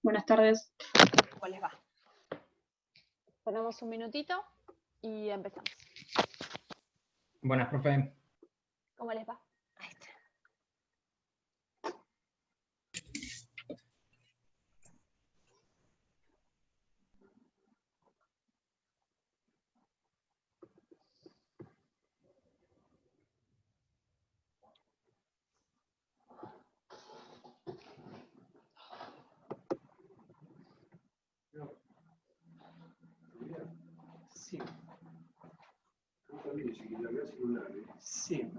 Buenas tardes. ¿Cómo les va? Ponemos un minutito y empezamos. Buenas, profe. ¿Cómo les va? Ahí está. Sì. Amici che la cellulare? Sì.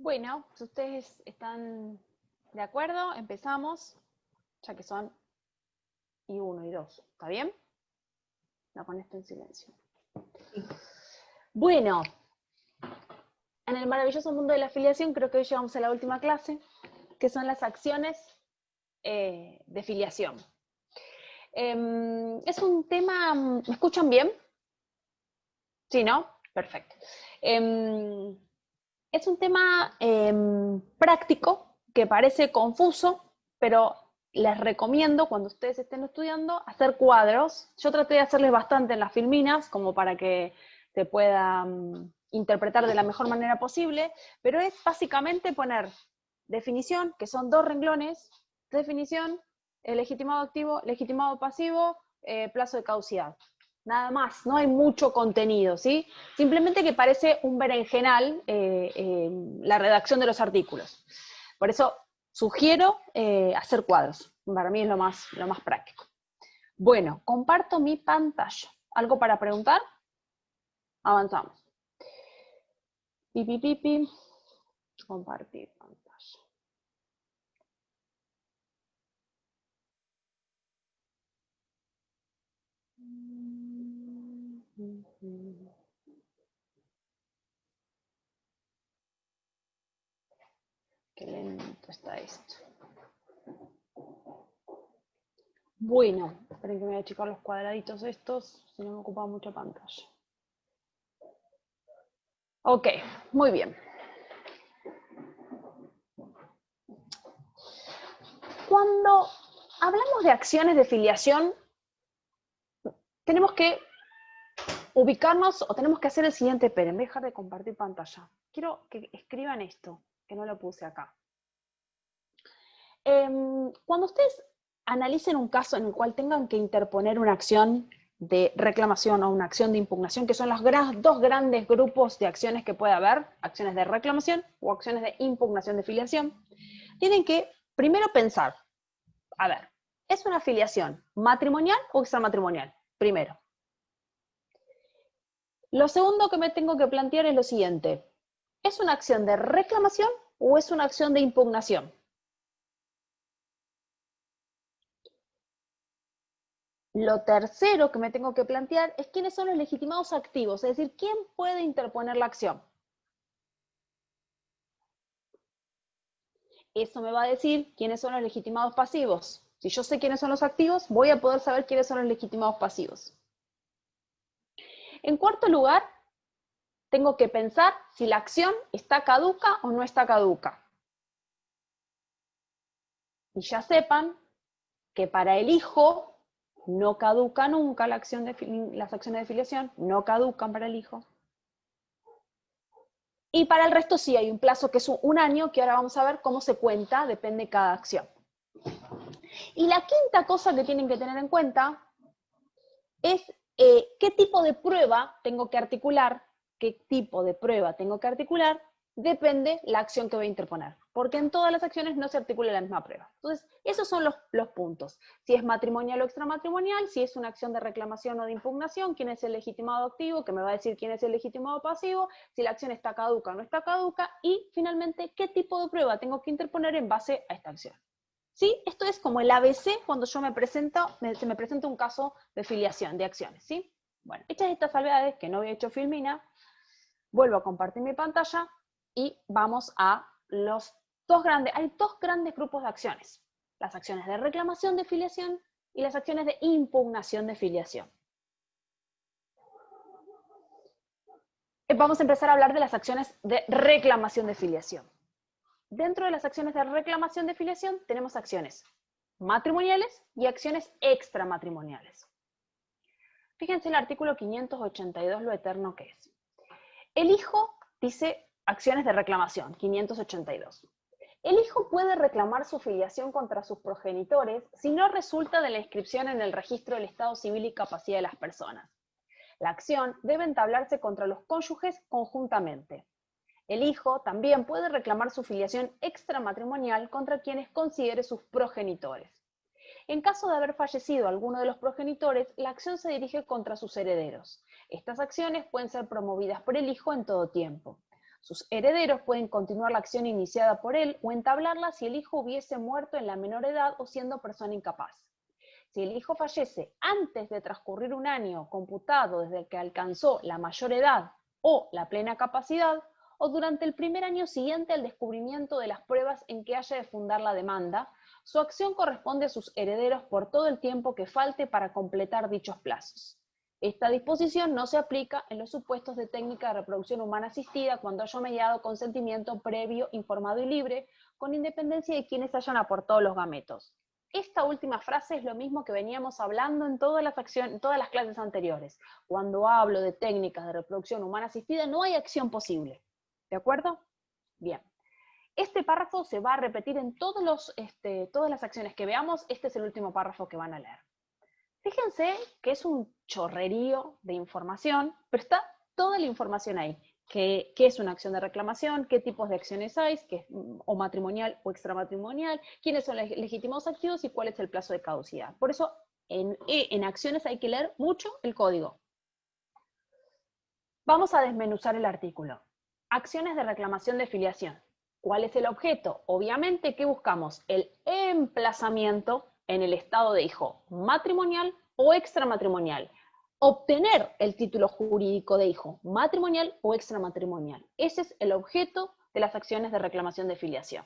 Bueno, si ustedes están de acuerdo, empezamos, ya que son y 1 y 2, ¿está bien? No, con esto en silencio. Bueno, en el maravilloso mundo de la afiliación creo que hoy llegamos a la última clase, que son las acciones de filiación. Es un tema, ¿me escuchan bien? ¿Sí, no? Perfecto. Es un tema práctico que parece confuso, pero les recomiendo cuando ustedes estén estudiando hacer cuadros. Yo traté de hacerles bastante en las filminas como para que se pueda interpretar de la mejor manera posible, pero es básicamente poner definición, que son 2 renglones, definición, legitimado activo, legitimado pasivo, plazo de caducidad. Nada más, no hay mucho contenido, ¿sí? Simplemente que parece un berenjenal la redacción de los artículos. Por eso sugiero hacer cuadros. Para mí es lo más práctico. Bueno, comparto mi pantalla. ¿Algo para preguntar? Avanzamos. Pipi, pipi. Compartir pantalla. Qué lento está esto. Bueno, esperen que me voy a achicar los cuadraditos estos, si no me ocupa mucha pantalla. Ok, muy bien. Cuando hablamos de acciones de filiación, tenemos que ubicarnos o tenemos que hacer el siguiente, esperen, voy a dejar de compartir pantalla. Quiero que escriban esto, que no lo puse acá. Cuando ustedes analicen un caso en el cual tengan que interponer una acción de reclamación o una acción de impugnación, que son los 2 grandes grupos de acciones que puede haber, acciones de reclamación o acciones de impugnación de filiación, tienen que primero pensar, a ver, ¿es una filiación matrimonial o extramatrimonial? Primero. Lo segundo que me tengo que plantear es lo siguiente, ¿es una acción de reclamación o es una acción de impugnación? Lo tercero que me tengo que plantear es quiénes son los legitimados activos, es decir, quién puede interponer la acción. Eso me va a decir quiénes son los legitimados pasivos. Si yo sé quiénes son los activos, voy a poder saber quiénes son los legitimados pasivos. En cuarto lugar, tengo que pensar si la acción está caduca o no está caduca. Y ya sepan que para el hijo no caduca nunca las acciones de filiación, no caducan para el hijo. Y para el resto sí hay un plazo que es un año, que ahora vamos a ver cómo se cuenta, depende de cada acción. Y la quinta cosa que tienen que tener en cuenta es qué tipo de prueba tengo que articular, depende la acción que voy a interponer. Porque en todas las acciones no se articula la misma prueba. Entonces, esos son los puntos. Si es matrimonial o extramatrimonial, si es una acción de reclamación o de impugnación, quién es el legitimado activo, que me va a decir quién es el legitimado pasivo, si la acción está caduca o no está caduca, y finalmente, qué tipo de prueba tengo que interponer en base a esta acción. ¿Sí? Esto es como el ABC cuando yo se me presenta un caso de filiación de acciones. ¿Sí? Bueno, hechas estas salvedades, que no había hecho Filmina, vuelvo a compartir mi pantalla y vamos a hay dos grandes grupos de acciones. Las acciones de reclamación de filiación y las acciones de impugnación de filiación. Vamos a empezar a hablar de las acciones de reclamación de filiación. Dentro de las acciones de reclamación de filiación tenemos acciones matrimoniales y acciones extramatrimoniales. Fíjense el artículo 582, lo eterno que es. El hijo dice acciones de reclamación, 582. El hijo puede reclamar su filiación contra sus progenitores si no resulta de la inscripción en el registro del estado civil y capacidad de las personas. La acción debe entablarse contra los cónyuges conjuntamente. El hijo también puede reclamar su filiación extramatrimonial contra quienes considere sus progenitores. En caso de haber fallecido alguno de los progenitores, la acción se dirige contra sus herederos. Estas acciones pueden ser promovidas por el hijo en todo tiempo. Sus herederos pueden continuar la acción iniciada por él o entablarla si el hijo hubiese muerto en la menor edad o siendo persona incapaz. Si el hijo fallece antes de transcurrir un año computado desde el que alcanzó la mayor edad o la plena capacidad, o durante el primer año siguiente al descubrimiento de las pruebas en que haya de fundar la demanda, su acción corresponde a sus herederos por todo el tiempo que falte para completar dichos plazos. Esta disposición no se aplica en los supuestos de técnica de reproducción humana asistida cuando haya mediado consentimiento previo, informado y libre, con independencia de quienes hayan aportado los gametos. Esta última frase es lo mismo que veníamos hablando en todas las clases anteriores. Cuando hablo de técnicas de reproducción humana asistida, no hay acción posible. ¿De acuerdo? Bien. Este párrafo se va a repetir en todas las acciones que veamos. Este es el último párrafo que van a leer. Fíjense que es un chorrerío de información, pero está toda la información ahí. ¿Qué es una acción de reclamación? ¿Qué tipos de acciones hay? O matrimonial o extramatrimonial. ¿Quiénes son los legítimos activos? Y cuál es el plazo de caducidad. Por eso, en acciones hay que leer mucho el código. Vamos a desmenuzar el artículo. Acciones de reclamación de filiación. ¿Cuál es el objeto? Obviamente, ¿qué buscamos? El emplazamiento en el estado de hijo matrimonial o extramatrimonial. Obtener el título jurídico de hijo matrimonial o extramatrimonial. Ese es el objeto de las acciones de reclamación de filiación.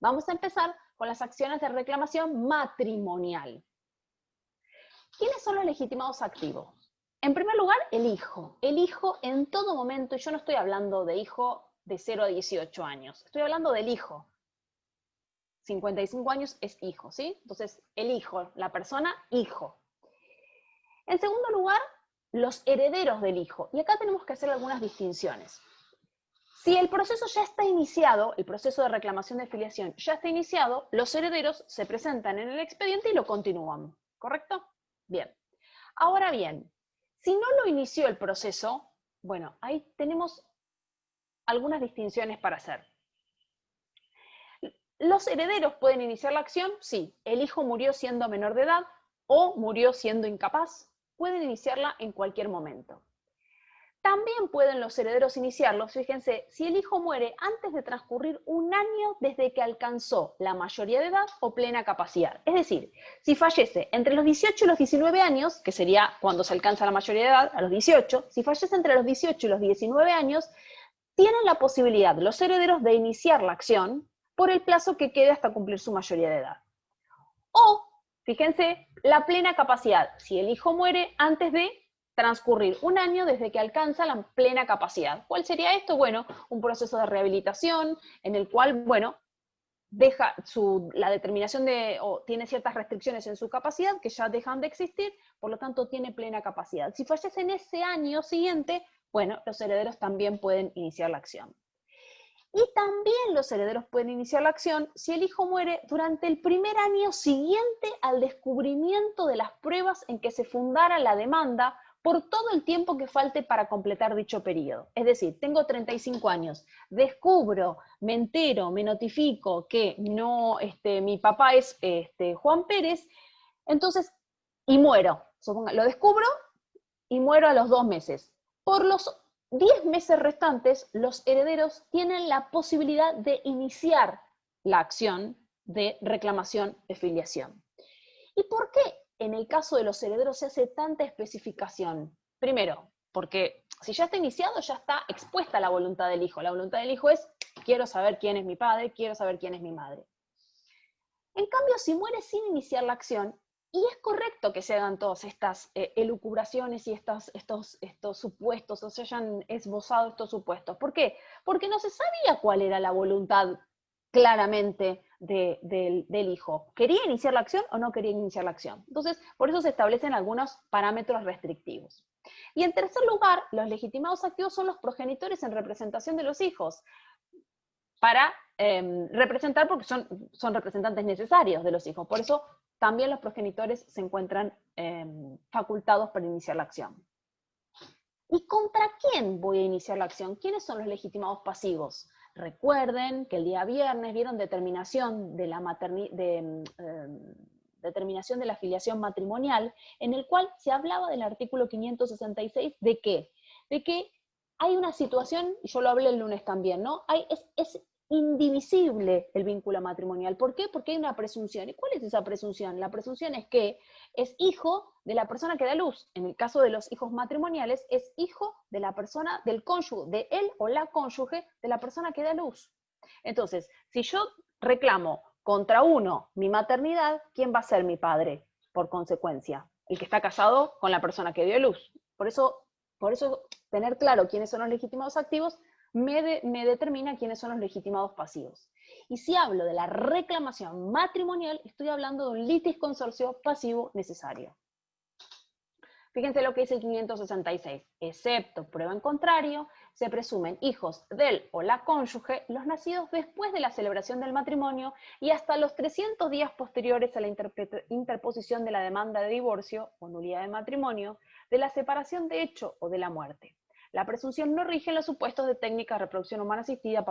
Vamos a empezar con las acciones de reclamación matrimonial. ¿Quiénes son los legitimados activos? En primer lugar, el hijo. El hijo en todo momento, y yo no estoy hablando de hijo de 0 a 18 años, estoy hablando del hijo. 55 años es hijo, ¿sí? Entonces, el hijo, la persona, hijo. En segundo lugar, los herederos del hijo. Y acá tenemos que hacer algunas distinciones. Si el proceso ya está iniciado, el proceso de reclamación de filiación ya está iniciado, los herederos se presentan en el expediente y lo continúan, ¿correcto? Bien. Ahora bien, si no lo inició el proceso, bueno, ahí tenemos algunas distinciones para hacer. ¿Los herederos pueden iniciar la acción? Sí. El hijo murió siendo menor de edad o murió siendo incapaz. Pueden iniciarla en cualquier momento. También pueden los herederos iniciarlos, fíjense, si el hijo muere antes de transcurrir un año desde que alcanzó la mayoría de edad o plena capacidad. Es decir, si fallece entre los 18 y los 19 años, que sería cuando se alcanza la mayoría de edad, a los 18, si fallece entre los 18 y los 19 años, tienen la posibilidad los herederos de iniciar la acción por el plazo que quede hasta cumplir su mayoría de edad. O, fíjense, la plena capacidad, si el hijo muere antes de transcurrir un año desde que alcanza la plena capacidad. ¿Cuál sería esto? Bueno, un proceso de rehabilitación en el cual, bueno, deja la determinación o tiene ciertas restricciones en su capacidad que ya dejan de existir, por lo tanto tiene plena capacidad. Si fallece en ese año siguiente, bueno, los herederos también pueden iniciar la acción. Y también los herederos pueden iniciar la acción si el hijo muere durante el primer año siguiente al descubrimiento de las pruebas en que se fundara la demanda por todo el tiempo que falte para completar dicho periodo. Es decir, tengo 35 años, descubro, me entero, me notifico que no, mi papá es Juan Pérez, entonces, y muero. Lo descubro y muero a los 2 meses. Por los 10 meses restantes, los herederos tienen la posibilidad de iniciar la acción de reclamación de filiación. ¿Y por qué en el caso de los herederos se hace tanta especificación? Primero, porque si ya está iniciado, ya está expuesta la voluntad del hijo. La voluntad del hijo es, quiero saber quién es mi padre, quiero saber quién es mi madre. En cambio, si muere sin iniciar la acción, y es correcto que se hagan todas estas elucubraciones y estos supuestos, o se hayan esbozado estos supuestos. ¿Por qué? Porque no se sabía cuál era la voluntad claramente del hijo. ¿Quería iniciar la acción o no quería iniciar la acción? Entonces, por eso se establecen algunos parámetros restrictivos. Y en tercer lugar, los legitimados activos son los progenitores en representación de los hijos, para representar, porque son representantes necesarios de los hijos. Por eso también los progenitores se encuentran facultados para iniciar la acción. ¿Y contra quién voy a iniciar la acción? ¿Quiénes son los legitimados pasivos? Recuerden que el día viernes vieron determinación de determinación de la filiación matrimonial, en el cual se hablaba del artículo 566, ¿de qué? De que hay una situación, y yo lo hablé el lunes también, ¿no? Es indivisible el vínculo matrimonial. ¿Por qué? Porque hay una presunción. ¿Y cuál es esa presunción? La presunción es que es hijo de la persona que da luz. En el caso de los hijos matrimoniales, es hijo de la persona, del cónyuge, de él o la cónyuge de la persona que da luz. Entonces, si yo reclamo contra uno mi maternidad, ¿quién va a ser mi padre? Por consecuencia, el que está casado con la persona que dio luz. Por eso tener claro quiénes son los legitimados activos me determina quiénes son los legitimados pasivos. Y si hablo de la reclamación matrimonial, estoy hablando de un litis consorcio pasivo necesario. Fíjense lo que dice el 566. Excepto prueba en contrario, se presumen hijos del o la cónyuge los nacidos después de la celebración del matrimonio y hasta los 300 días posteriores a la interposición de la demanda de divorcio o nulidad de matrimonio, de la separación de hecho o de la muerte. La presunción no rige en los supuestos de técnica de reproducción humana asistida,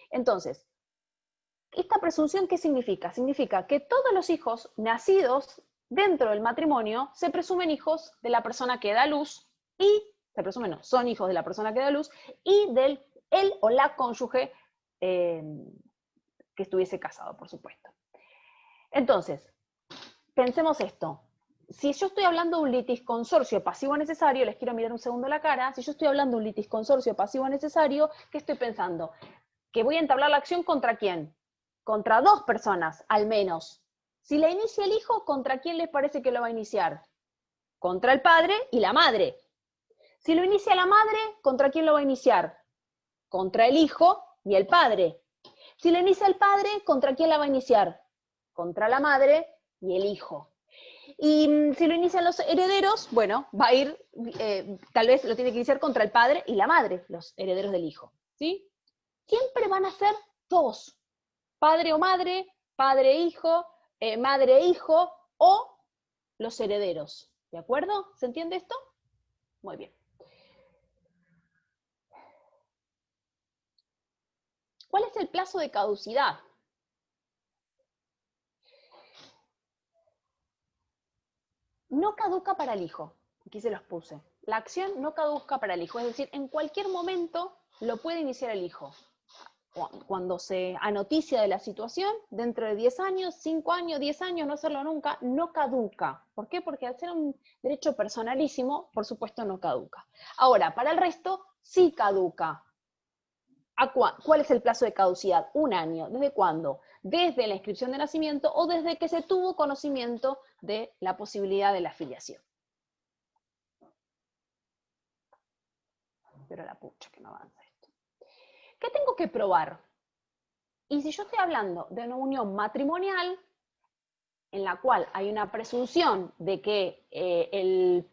Entonces, ¿esta presunción qué significa? Significa que todos los hijos nacidos dentro del matrimonio se presumen hijos de la persona que da luz y, se presumen no, son hijos de la persona que da luz y del él o la cónyuge que estuviese casado, por supuesto. Entonces, pensemos esto. Si yo estoy hablando de un litisconsorcio pasivo necesario, les quiero mirar un segundo la cara, si yo estoy hablando de un litisconsorcio pasivo necesario, ¿qué estoy pensando? Que voy a entablar la acción ¿contra quién? Contra 2 personas, al menos. Si la inicia el hijo, ¿contra quién les parece que lo va a iniciar? Contra el padre y la madre. Si lo inicia la madre, ¿contra quién lo va a iniciar? Contra el hijo y el padre. Si lo inicia el padre, ¿contra quién la va a iniciar? Contra la madre y el hijo. Y si lo inician los herederos, bueno, va a ir, tal vez lo tiene que iniciar contra el padre y la madre, los herederos del hijo, ¿sí? Siempre van a ser 2, padre o madre, padre e hijo, madre e hijo, o los herederos, ¿de acuerdo? ¿Se entiende esto? Muy bien. ¿Cuál es el plazo de caducidad? No caduca para el hijo, aquí se los puse. la acción no caduca para el hijo, es decir, en cualquier momento lo puede iniciar el hijo. Cuando se anoticia de la situación, dentro de 10 años, 5 años, 10 años, no hacerlo nunca, no caduca. ¿Por qué? Porque al ser un derecho personalísimo, por supuesto no caduca. Ahora, para el resto, sí caduca. ¿Cuál es el plazo de caducidad? 1 año. ¿Desde cuándo? Desde la inscripción de nacimiento o desde que se tuvo conocimiento de la posibilidad de la afiliación. Pero la pucha que no avanza esto. ¿Qué tengo que probar? Y si yo estoy hablando de una unión matrimonial, en la cual hay una presunción de que el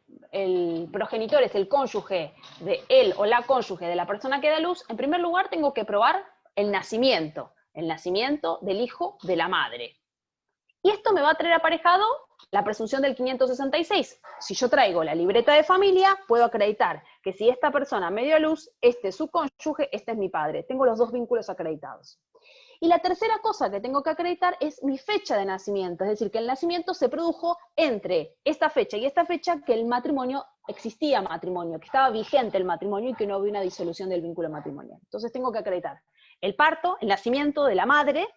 progenitor es el cónyuge de él o la cónyuge de la persona que da luz, en primer lugar tengo que probar el nacimiento del hijo de la madre. Y esto me va a traer aparejado la presunción del 566. Si yo traigo la libreta de familia, puedo acreditar que si esta persona me dio a luz, este es su cónyuge, este es mi padre. Tengo los dos vínculos acreditados. Y la tercera cosa que tengo que acreditar es mi fecha de nacimiento, es decir, que el nacimiento se produjo entre esta fecha y esta fecha que el matrimonio, existía matrimonio, que estaba vigente el matrimonio y que no había una disolución del vínculo matrimonial. Entonces tengo que acreditar el parto, el nacimiento de la madre.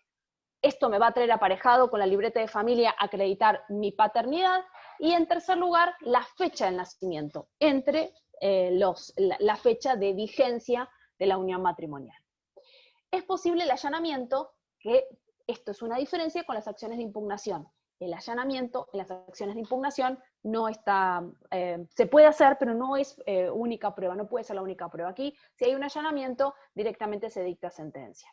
Esto me va a traer aparejado con la libreta de familia acreditar mi paternidad. Y en tercer lugar, la fecha del nacimiento, entre la fecha de vigencia de la unión matrimonial. Es posible el allanamiento, que esto es una diferencia con las acciones de impugnación. El allanamiento en las acciones de impugnación no está, se puede hacer, pero no es única prueba, no puede ser la única prueba. Aquí, si hay un allanamiento, directamente se dicta sentencia.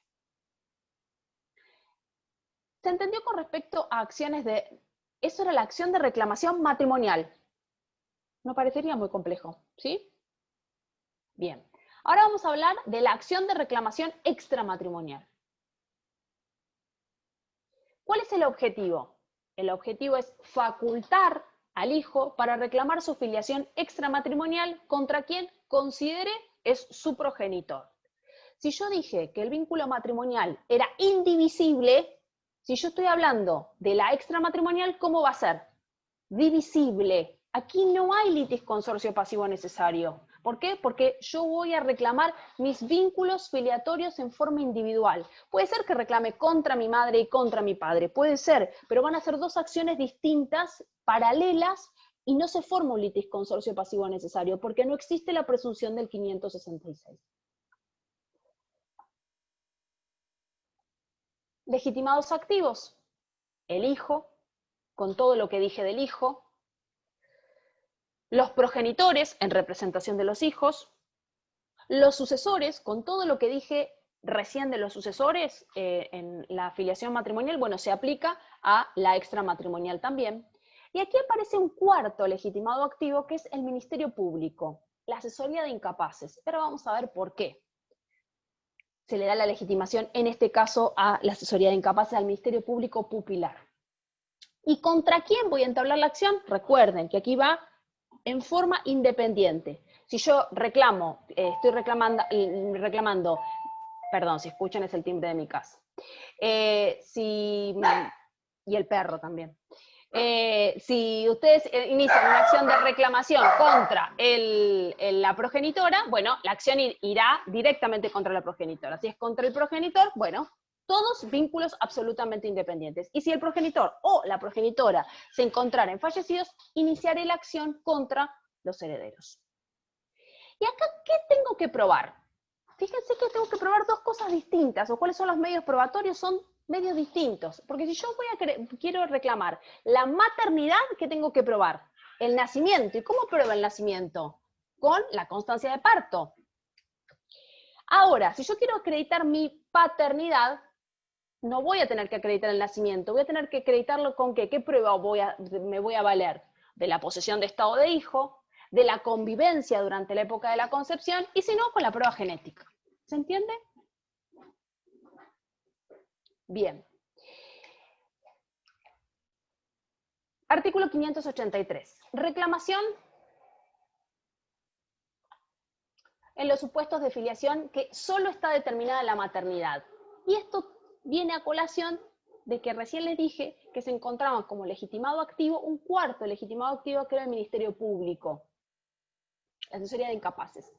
¿Se entendió con respecto a acciones de... Eso era la acción de reclamación matrimonial. No parecería muy complejo, ¿sí? Bien. Ahora vamos a hablar de la acción de reclamación extramatrimonial. ¿Cuál es el objetivo? El objetivo es facultar al hijo para reclamar su filiación extramatrimonial contra quien considere es su progenitor. Si yo dije que el vínculo matrimonial era indivisible, si yo estoy hablando de la extramatrimonial, ¿cómo va a ser? Divisible. Aquí no hay litis consorcio pasivo necesario. ¿Por qué? Porque yo voy a reclamar mis vínculos filiatorios en forma individual. Puede ser que reclame contra mi madre y contra mi padre, puede ser, pero van a ser dos acciones distintas, paralelas, y no se forma un litis consorcio pasivo necesario, porque no existe la presunción del 566. Legitimados activos. El hijo, con todo lo que dije del hijo. Los progenitores, en representación de los hijos. Los sucesores, con todo lo que dije recién de los sucesores en la afiliación matrimonial, bueno, se aplica a la extramatrimonial también. Y aquí aparece un cuarto legitimado activo, que es el Ministerio Público, la asesoría de incapaces. Pero vamos a ver por qué se le da la legitimación, en este caso, a la asesoría de incapaces, al Ministerio Público pupilar. ¿Y contra quién voy a entablar la acción? Recuerden que aquí va en forma independiente. Si yo reclamo, estoy reclamando, perdón, si escuchan es el timbre de mi casa. Y el perro también. Si ustedes inician una acción de reclamación contra la progenitora, bueno, la acción irá directamente contra la progenitora. Si es contra el progenitor, bueno, todos vínculos absolutamente independientes. Y si el progenitor o la progenitora se encontraran fallecidos, iniciaré la acción contra los herederos. ¿Y acá qué tengo que probar? Fíjense que tengo que probar dos cosas distintas, o cuáles son los medios probatorios, son medios distintos. Porque si yo quiero reclamar la maternidad, ¿qué tengo que probar? El nacimiento. ¿Y cómo pruebo el nacimiento? Con la constancia de parto. Ahora, si yo quiero acreditar mi paternidad, no voy a tener que acreditar el nacimiento, voy a tener que acreditarlo con ¿qué? ¿Qué prueba me voy a valer? De la posesión de estado de hijo, de la convivencia durante la época de la concepción, y si no, con la prueba genética. ¿Se entiende? Bien. Artículo 583. Reclamación en los supuestos de filiación que solo está determinada la maternidad. Y esto viene a colación de que recién les dije que se encontraban como legitimado activo un cuarto legitimado activo, que era el Ministerio Público. La asesoría de incapaces.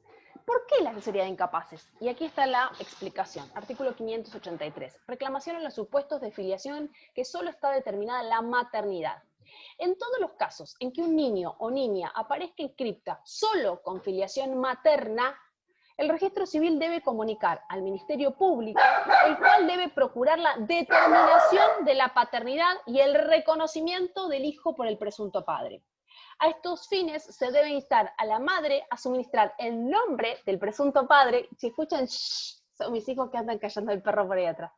¿Por qué la asesoría de incapaces? Y aquí está la explicación. Artículo 583. Reclamación en los supuestos de filiación que solo está determinada la maternidad. En todos los casos en que un niño o niña aparezca inscripta solo con filiación materna, el registro civil debe comunicar al Ministerio Público, el cual debe procurar la determinación de la paternidad y el reconocimiento del hijo por el presunto padre. A estos fines se debe instar a la madre a suministrar el nombre del presunto padre. Si escuchan, shh, son mis hijos que andan callando el perro por ahí atrás.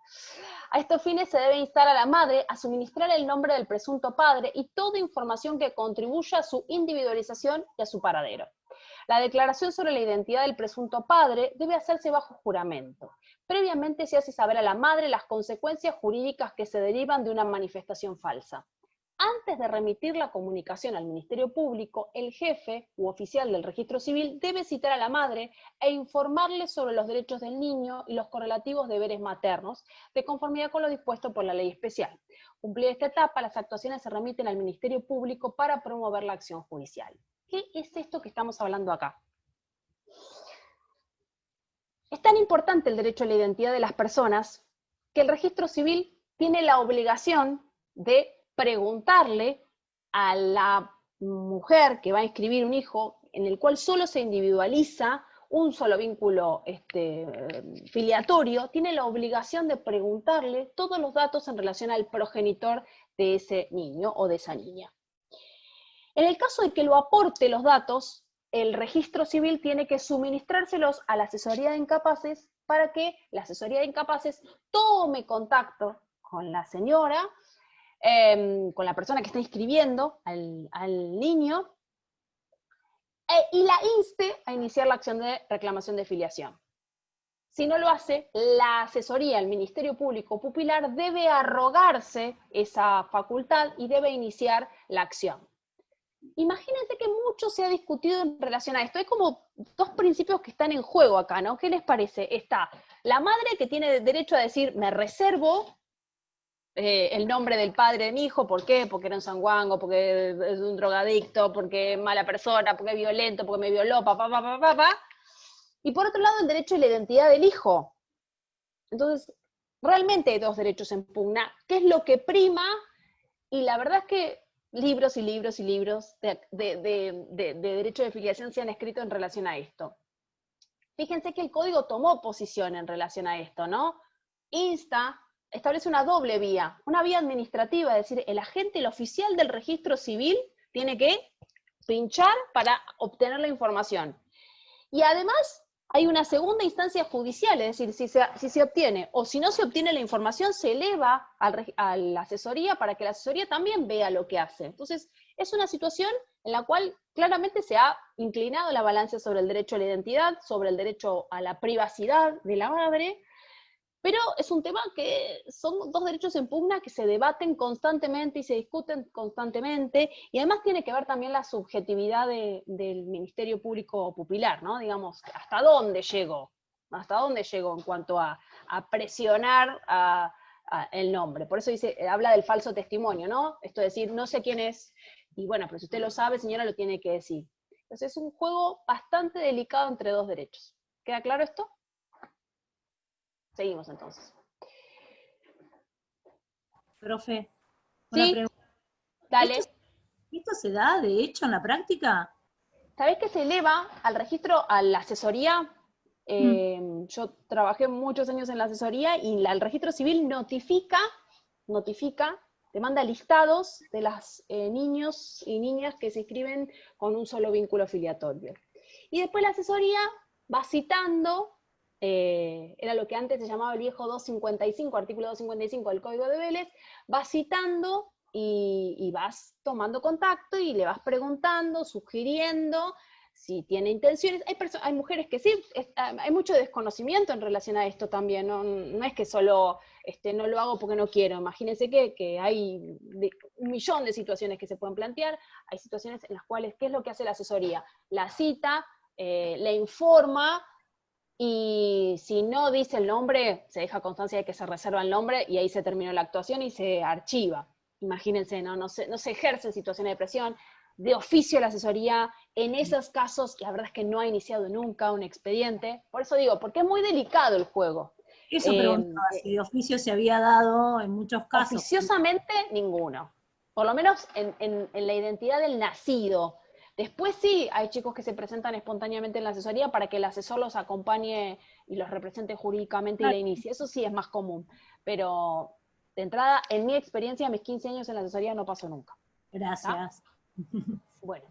A estos fines se debe instar a la madre a suministrar el nombre del presunto padre y toda información que contribuya a su individualización y a su paradero. La declaración sobre la identidad del presunto padre debe hacerse bajo juramento. Previamente se hace saber a la madre las consecuencias jurídicas que se derivan de una manifestación falsa. Antes de remitir la comunicación al Ministerio Público, el jefe u oficial del registro civil debe citar a la madre e informarle sobre los derechos del niño y los correlativos deberes maternos, de conformidad con lo dispuesto por la ley especial. Cumplida esta etapa, las actuaciones se remiten al Ministerio Público para promover la acción judicial. ¿Qué es esto que estamos hablando acá? Es tan importante el derecho a la identidad de las personas que el registro civil tiene la obligación de preguntarle a la mujer que va a inscribir un hijo en el cual solo se individualiza un solo vínculo filiatorio, tiene la obligación de preguntarle todos los datos en relación al progenitor de ese niño o de esa niña. En el caso de que lo aporte los datos, el registro civil tiene que suministrárselos a la asesoría de incapaces para que la asesoría de incapaces tome contacto con la señora, con la persona que está inscribiendo al niño, y la inste a iniciar la acción de reclamación de filiación. Si no lo hace, la asesoría, el Ministerio Público Pupilar debe arrogarse esa facultad y debe iniciar la acción. Imagínense que mucho se ha discutido en relación a esto. Hay como dos principios que están en juego acá, ¿no? ¿Qué les parece? Está la madre que tiene derecho a decir, me reservo el nombre del padre de mi hijo, ¿por qué? Porque era un sanguango, porque es un drogadicto, porque es mala persona, porque es violento, porque me violó, papá. Y por otro lado, el derecho a la identidad del hijo. Entonces, realmente hay dos derechos en pugna. ¿Qué es lo que prima? Y la verdad es que libros y libros y libros de derecho de filiación se han escrito en relación a esto. Fíjense que el código tomó posición en relación a esto, ¿no? Establece una doble vía, una vía administrativa, es decir, el agente, el oficial del registro civil, tiene que pinchar para obtener la información. Y además hay una segunda instancia judicial, es decir, si se obtiene o si no se obtiene la información, se eleva a la asesoría para que la asesoría también vea lo que hace. Entonces, es una situación en la cual claramente se ha inclinado la balanza sobre el derecho a la identidad, sobre el derecho a la privacidad de la madre, pero es un tema que son dos derechos en pugna que se debaten constantemente y se discuten constantemente, y además tiene que ver también la subjetividad del Ministerio Público Pupilar, ¿no? Digamos, ¿hasta dónde llegó? ¿Hasta dónde llegó en cuanto a presionar el nombre? Por eso habla del falso testimonio, ¿no? Esto es decir, no sé quién es, y bueno, pero si usted lo sabe, señora, lo tiene que decir. Entonces es un juego bastante delicado entre dos derechos. ¿Queda claro esto? Seguimos entonces. Profe, una Sí, pregunta. dale. ¿Esto se da, de hecho, en la práctica? ¿Sabés que se eleva al registro, a la asesoría? Yo trabajé muchos años en la asesoría y el registro civil notifica, te manda listados de los niños y niñas que se inscriben con un solo vínculo filiatorio. Y después la asesoría va citando, era lo que antes se llamaba el viejo 255, artículo 255 del Código de Vélez, va citando y vas tomando contacto y le vas preguntando, sugiriendo si tiene intenciones. Hay mujeres que sí, hay mucho desconocimiento en relación a esto también, no es que solo no lo hago porque no quiero. Imagínense que hay un millón de situaciones que se pueden plantear, hay situaciones en las cuales, ¿qué es lo que hace la asesoría? La cita, le informa, y si no dice el nombre, se deja constancia de que se reserva el nombre y ahí se terminó la actuación y se archiva. Imagínense, no se ejercen situaciones de presión. de oficio la asesoría. En esos casos, la verdad es que no ha iniciado nunca un expediente. Por eso digo, porque es muy delicado el juego. Eso preguntaba, si de oficio se había dado en muchos casos. Oficiosamente, ninguno. Por lo menos en la identidad del nacido. Después sí, hay chicos que se presentan espontáneamente en la asesoría para que el asesor los acompañe y los represente jurídicamente y la inicie. Eso sí es más común. Pero de entrada, en mi experiencia, mis 15 años en la asesoría no pasó nunca. Gracias. Bueno,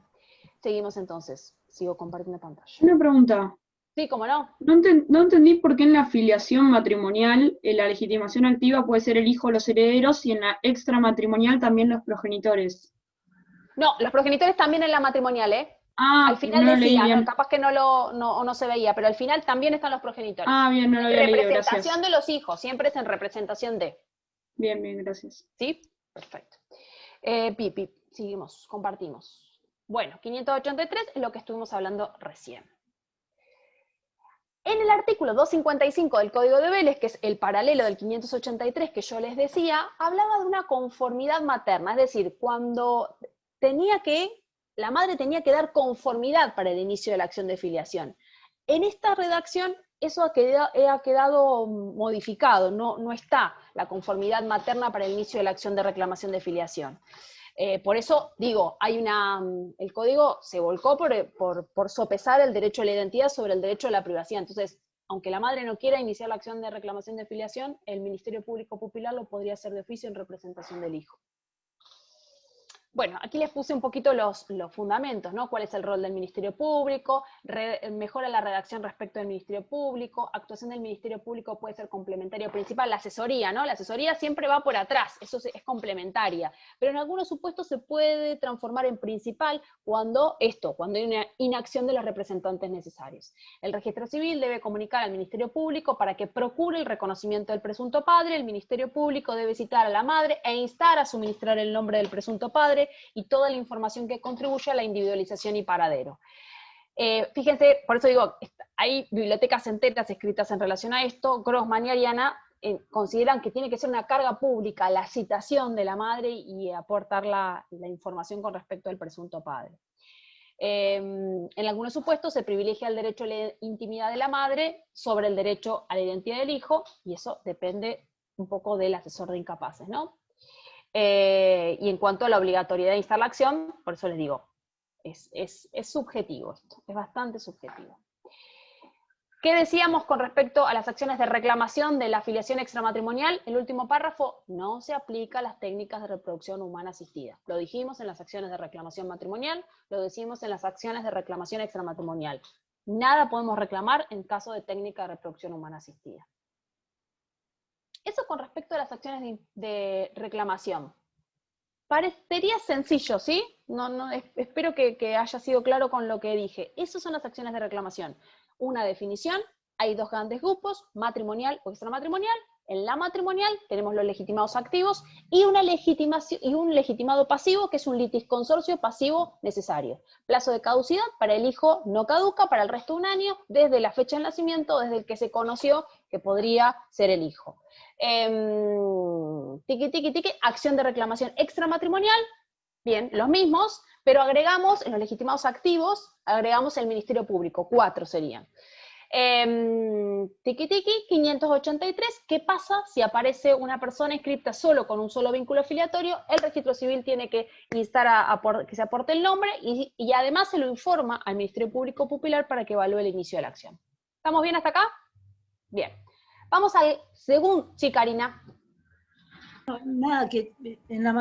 seguimos entonces. Sigo compartiendo pantalla. Una pregunta. Sí, cómo no. No entendí por qué en la filiación matrimonial la legitimación activa puede ser el hijo o los herederos y en la extramatrimonial también los progenitores. No, los progenitores también en la matrimonial, ¿eh? Ah, al final no lo leí decía, bien. no, capaz que no se veía, pero al final también están los progenitores. Ah, bien, no lo había leído, gracias. Representación de los hijos, siempre es en representación de. Bien, gracias. ¿Sí? Perfecto. Pipi, seguimos, compartimos. Bueno, 583 es lo que estuvimos hablando recién. En el artículo 255 del Código de Vélez, que es el paralelo del 583 que yo les decía, hablaba de una conformidad materna, es decir, cuando la madre tenía que dar conformidad para el inicio de la acción de filiación. En esta redacción eso ha quedado modificado, no está la conformidad materna para el inicio de la acción de reclamación de filiación. Por eso digo, el código se volcó por sopesar el derecho a la identidad sobre el derecho a la privacidad. Entonces, aunque la madre no quiera iniciar la acción de reclamación de filiación, el Ministerio Público Pupilar lo podría hacer de oficio en representación del hijo. Bueno, aquí les puse un poquito los fundamentos, ¿no? ¿Cuál es el rol del Ministerio Público? Mejora la redacción respecto del Ministerio Público, actuación del Ministerio Público puede ser complementaria o principal, la asesoría, ¿no? La asesoría siempre va por atrás, eso es complementaria, pero en algunos supuestos se puede transformar en principal cuando hay una inacción de los representantes necesarios. El registro civil debe comunicar al Ministerio Público para que procure el reconocimiento del presunto padre, el Ministerio Público debe citar a la madre e instar a suministrar el nombre del presunto padre, y toda la información que contribuye a la individualización y paradero. Fíjense, por eso digo, hay bibliotecas enteras escritas en relación a esto. Grossman y Ariana consideran que tiene que ser una carga pública la citación de la madre y aportar la información con respecto al presunto padre. En algunos supuestos se privilegia el derecho a la intimidad de la madre sobre el derecho a la identidad del hijo, y eso depende un poco del asesor de incapaces, ¿no? Y en cuanto a la obligatoriedad de instar la acción, por eso les digo, es subjetivo esto, es bastante subjetivo. ¿Qué decíamos con respecto a las acciones de reclamación de la afiliación extramatrimonial? El último párrafo, no se aplica a las técnicas de reproducción humana asistida. Lo dijimos en las acciones de reclamación matrimonial, lo decimos en las acciones de reclamación extramatrimonial. Nada podemos reclamar en caso de técnica de reproducción humana asistida. Eso con respecto a las acciones de reclamación. Parecería sencillo, ¿sí? Espero que haya sido claro con lo que dije. Esas son las acciones de reclamación. Una definición, hay dos grandes grupos, matrimonial o extramatrimonial. En la matrimonial tenemos los legitimados activos y un legitimado pasivo, que es un litisconsorcio pasivo necesario. Plazo de caducidad para el hijo no caduca para el resto de un año, desde la fecha de nacimiento, desde el que se conoció que podría ser el hijo. Acción de reclamación extramatrimonial, bien, los mismos, pero agregamos, en los legitimados activos, agregamos el Ministerio Público, 4 serían. 583, ¿qué pasa si aparece una persona inscripta solo con un solo vínculo afiliatorio? El registro civil tiene que instar que se aporte el nombre y además se lo informa al Ministerio Público Pupilar para que evalúe el inicio de la acción. ¿Estamos bien hasta acá? Bien. Vamos al segundo, sí, Karina. Nada, que en la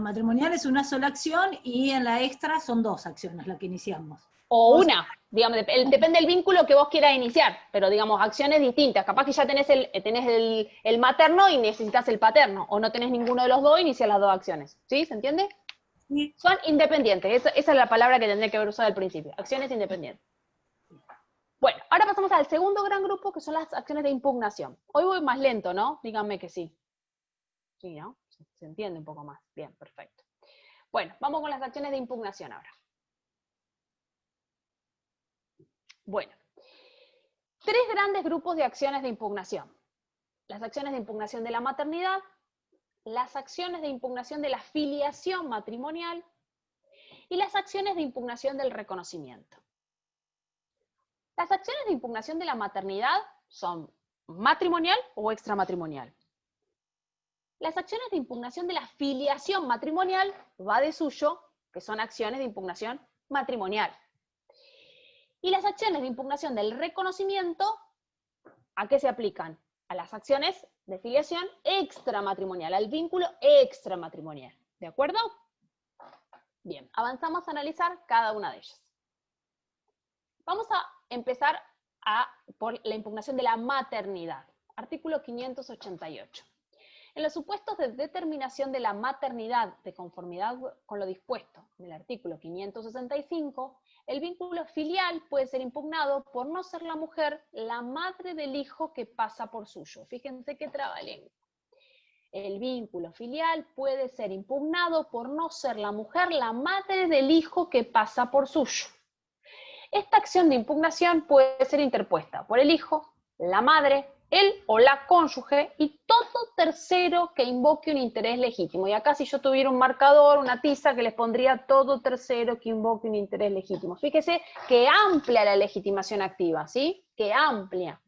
matrimonial es una sola acción y en la extra son 2 acciones las que iniciamos. O una, digamos, depende del vínculo que vos quieras iniciar, pero digamos, acciones distintas. Capaz que ya tenés el materno y necesitas el paterno, o no tenés ninguno de los dos y inicias las 2 acciones. ¿Sí? ¿Se entiende? Sí. Son independientes, esa es la palabra que tendría que haber usado al principio, acciones independientes. Bueno, ahora pasamos al segundo gran grupo, que son las acciones de impugnación. Hoy voy más lento, ¿no? Díganme que sí. Sí, ¿no? Se entiende un poco más. Bien, perfecto. Bueno, vamos con las acciones de impugnación ahora. Bueno, 3 grandes grupos de acciones de impugnación. Las acciones de impugnación de la maternidad, las acciones de impugnación de la filiación matrimonial y las acciones de impugnación del reconocimiento. Las acciones de impugnación de la maternidad son matrimonial o extramatrimonial. Las acciones de impugnación de la filiación matrimonial va de suyo, que son acciones de impugnación matrimonial. Y las acciones de impugnación del reconocimiento, ¿a qué se aplican? A las acciones de filiación extramatrimonial, al vínculo extramatrimonial. ¿De acuerdo? Bien, avanzamos a analizar cada una de ellas. Vamos a empezar por la impugnación de la maternidad. Artículo 588. En los supuestos de determinación de la maternidad de conformidad con lo dispuesto en el artículo 565, el vínculo filial puede ser impugnado por no ser la mujer la madre del hijo que pasa por suyo. Fíjense qué trabalengua. El vínculo filial puede ser impugnado por no ser la mujer la madre del hijo que pasa por suyo. Esta acción de impugnación puede ser interpuesta por el hijo, la madre, él o la cónyuge y todo tercero que invoque un interés legítimo. Y acá si yo tuviera un marcador, una tiza, que les pondría todo tercero que invoque un interés legítimo. Fíjese que amplia la legitimación activa, ¿sí? Que amplia.